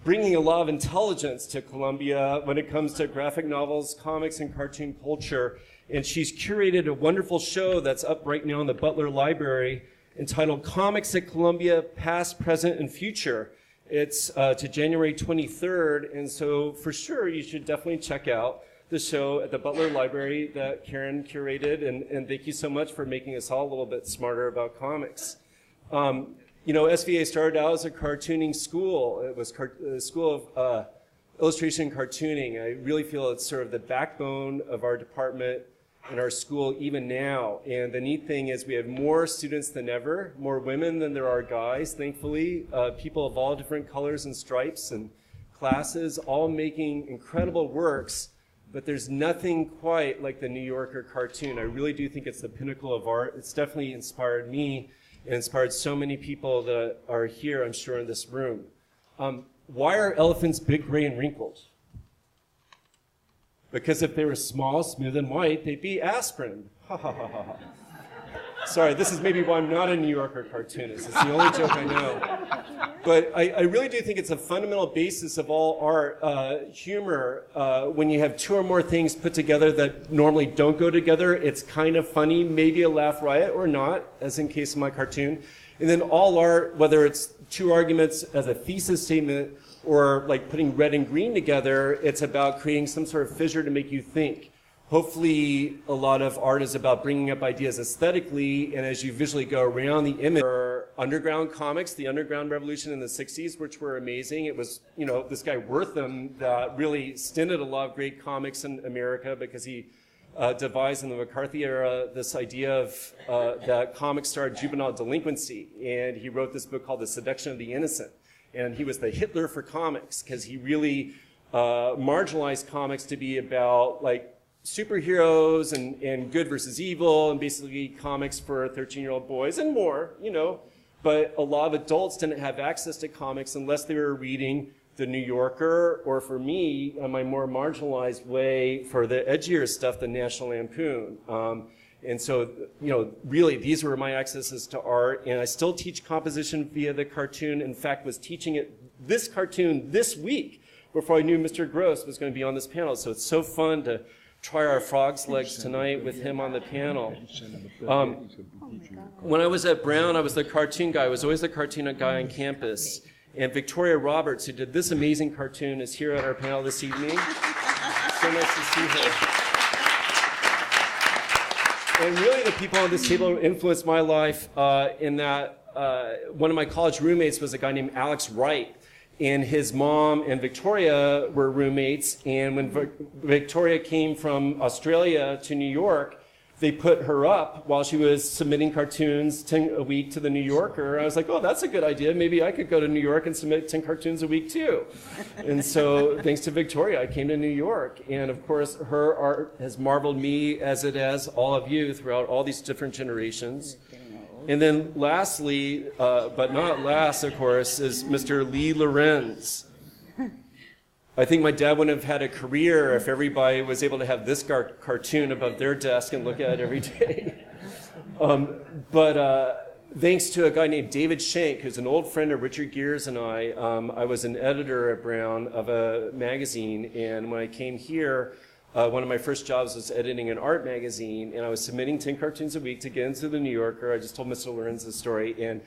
bringing a lot of intelligence to Columbia when it comes to graphic novels, comics, and cartoon culture. And she's curated a wonderful show that's up right now in the Butler Library entitled Comics at Columbia, Past, Present, and Future. It's to January 23rd, and so for sure you should definitely check out the show at the Butler Library that Karen curated, and thank you so much for making us all a little bit smarter about comics. You know, SVA started out as a cartooning school. It was a school of illustration and cartooning. I really feel it's sort of the backbone of our department and our school even now. And the neat thing is we have more students than ever, more women than there are guys, thankfully. People of all different colors and stripes and classes, all making incredible works. But there's nothing quite like the New Yorker cartoon. I really do think it's the pinnacle of art. It's definitely inspired me and inspired so many people that are here, I'm sure, in this room. Why are elephants big, gray, and wrinkled? Because if they were small, smooth, and white, they'd be aspirin. Ha ha ha ha. Sorry, this is maybe why I'm not a New Yorker cartoonist. It's the only joke I know. But I really do think it's a fundamental basis of all art, humor. When you have two or more things put together that normally don't go together, it's kind of funny, maybe a laugh riot or not, as in case of my cartoon. And then all art, whether it's two arguments as a thesis statement or like putting red and green together, it's about creating some sort of fissure to make you think. Hopefully, a lot of art is about bringing up ideas aesthetically, and as you visually go around the image. Underground comics, the underground revolution in the 60s, which were amazing. It was, you know, this guy Wortham that really stinted a lot of great comics in America because he devised in the McCarthy era this idea of that comics started juvenile delinquency, and he wrote this book called The Seduction of the Innocent. And he was the Hitler for comics because he really marginalized comics to be about like superheroes and good versus evil, and basically comics for 13-year-old boys and more, you know. But a lot of adults didn't have access to comics unless they were reading the New Yorker, or for me, on my more marginalized way, for the edgier stuff, the National Lampoon. And so, you know, really, these were my accesses to art, and I still teach composition via the cartoon. In fact, was teaching this cartoon this week before I knew Mr. Gross was going to be on this panel. So it's so fun to try our frog's legs tonight with him on the panel. When I was at Brown, I was the cartoon guy. I was always the cartoon guy on campus. And Victoria Roberts, who did this amazing cartoon, is here at our panel this evening. So nice to see her. And really the people on this table influenced my life in that one of my college roommates was a guy named Alex Wright. And his mom and Victoria were roommates. And when Victoria came from Australia to New York, they put her up while she was submitting cartoons 10 a week to the New Yorker. I was like, oh, that's a good idea. Maybe I could go to New York and submit 10 cartoons a week too. And so thanks to Victoria, I came to New York. And of course, her art has marveled me as it has all of you throughout all these different generations. And then lastly, but not last, of course, is Mr. Lee Lorenz. I think my dad wouldn't have had a career if everybody was able to have this cartoon above their desk and look at it every day. But thanks to a guy named David Schenck, who's an old friend of Richard Gere's and I was an editor at Brown of a magazine. And when I came here, one of my first jobs was editing an art magazine, and I was submitting 10 cartoons a week to get into the New Yorker. I just told Mr. Lorenz's story, and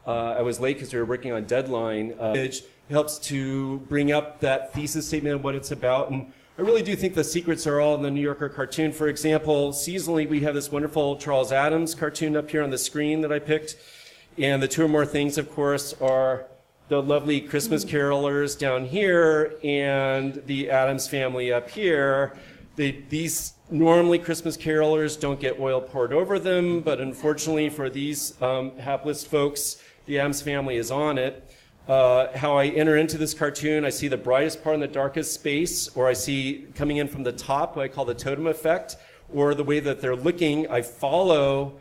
I was late because we were working on deadline. It helps to bring up that thesis statement of what it's about, and I really do think the secrets are all in the New Yorker cartoon. For example, seasonally we have this wonderful Charles Addams cartoon up here on the screen that I picked, and the two or more things, of course, are the lovely Christmas carolers down here and the Addams family up here. These normally Christmas carolers don't get oil poured over them, but unfortunately for these hapless folks, the Addams family is on it. How I enter into this cartoon, I see the brightest part in the darkest space, or I see coming in from the top, what I call the totem effect, or the way that they're looking, I follow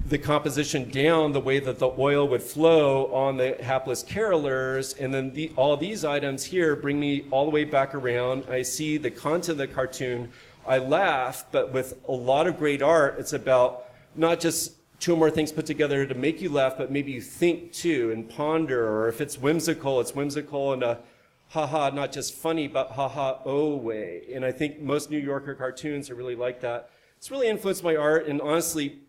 the composition down the way that the oil would flow on the hapless carolers, and then all these items here bring me all the way back around. I see the content of the cartoon, I laugh, but with a lot of great art, it's about not just two or more things put together to make you laugh, but maybe you think too and ponder, or if it's whimsical in a ha-ha, not just funny, but ha-ha, oh way. And I think most New Yorker cartoons are really like that. It's really influenced my art, and honestly,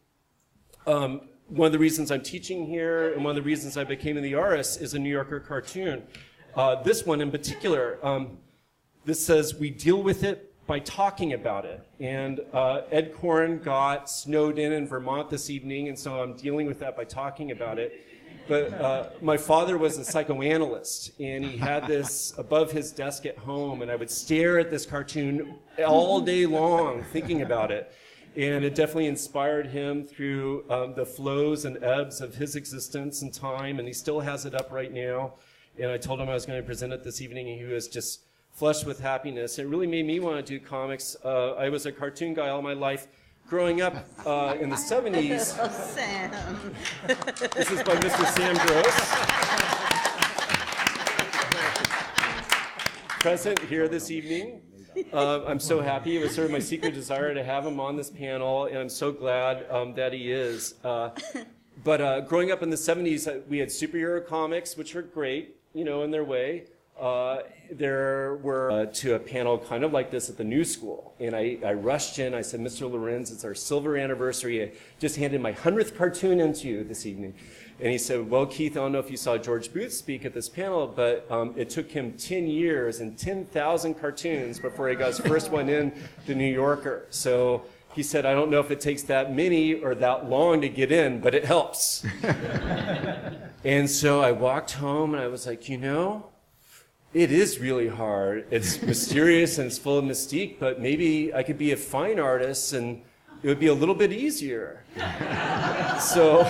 one of the reasons I'm teaching here and one of the reasons I became in the artist is a New Yorker cartoon. This one in particular, this says, we deal with it by talking about it. And Ed Koren got snowed in Vermont this evening, and so I'm dealing with that by talking about it. But my father was a psychoanalyst, and he had this above his desk at home, and I would stare at this cartoon all day long thinking about it. And it definitely inspired him through the flows and ebbs of his existence and time, and he still has it up right now. And I told him I was going to present it this evening, and he was just flushed with happiness. It really made me want to do comics. I was a cartoon guy all my life. Growing up in the 70s. Oh, Sam. This is by Mr. Sam Gross. Present here this evening. I'm so happy. It was sort of my secret desire to have him on this panel, and I'm so glad that he is. But growing up in the 70s, we had superhero comics, which were great, you know, in their way. There were to a panel kind of like this at the New School, and I rushed in. I said, Mr. Lorenz, it's our silver anniversary. I just handed my 100th cartoon into you this evening. And he said, well, Keith, I don't know if you saw George Booth speak at this panel, but it took him 10 years and 10,000 cartoons before he got his first one in the New Yorker. So he said, I don't know if it takes that many or that long to get in, but it helps. And so I walked home and I was like, you know, it is really hard. It's mysterious and it's full of mystique, but maybe I could be a fine artist and it would be a little bit easier. So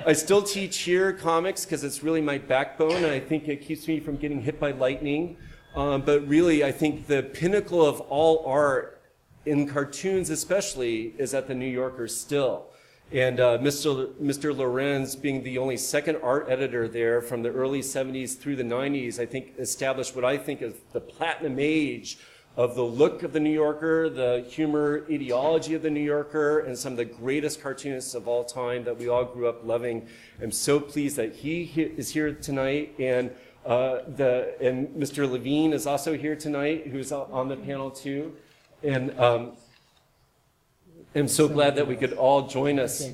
I still teach here comics because it's really my backbone, and I think it keeps me from getting hit by lightning. But really, I think the pinnacle of all art, in cartoons especially, is at the New Yorker still. And Mr. Lorenz, being the only second art editor there from the early 70s through the 90s, I think established what I think is the platinum age of the look of the New Yorker, the humor ideology of the New Yorker, and some of the greatest cartoonists of all time that we all grew up loving. I'm so pleased that he is here tonight, and Mr. Levine is also here tonight, who's on the panel too. And I'm so glad that we could all join us.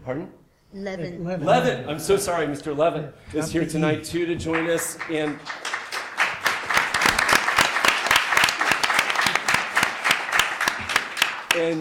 Pardon? Levin. Levin. I'm so sorry, Mr. Levin is here tonight too to join us. And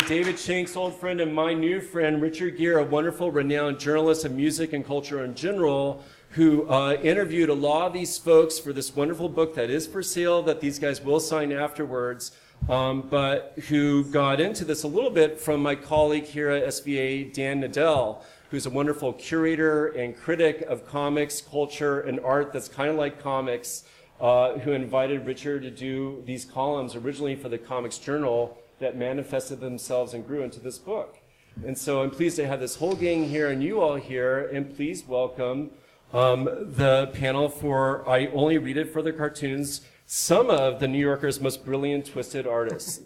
David Shank's old friend and my new friend, Richard Gere, a wonderful, renowned journalist of music and culture in general, who interviewed a lot of these folks for this wonderful book that is for sale, that these guys will sign afterwards, but who got into this a little bit from my colleague here at SVA, Dan Nadell, who's a wonderful curator and critic of comics, culture, and art that's kind of like comics, who invited Richard to do these columns originally for the Comics Journal that manifested themselves and grew into this book. And so I'm pleased to have this whole gang here and you all here, and please welcome the panel for I Only Read It for the Cartoons, some of the New Yorker's most brilliant, twisted artists.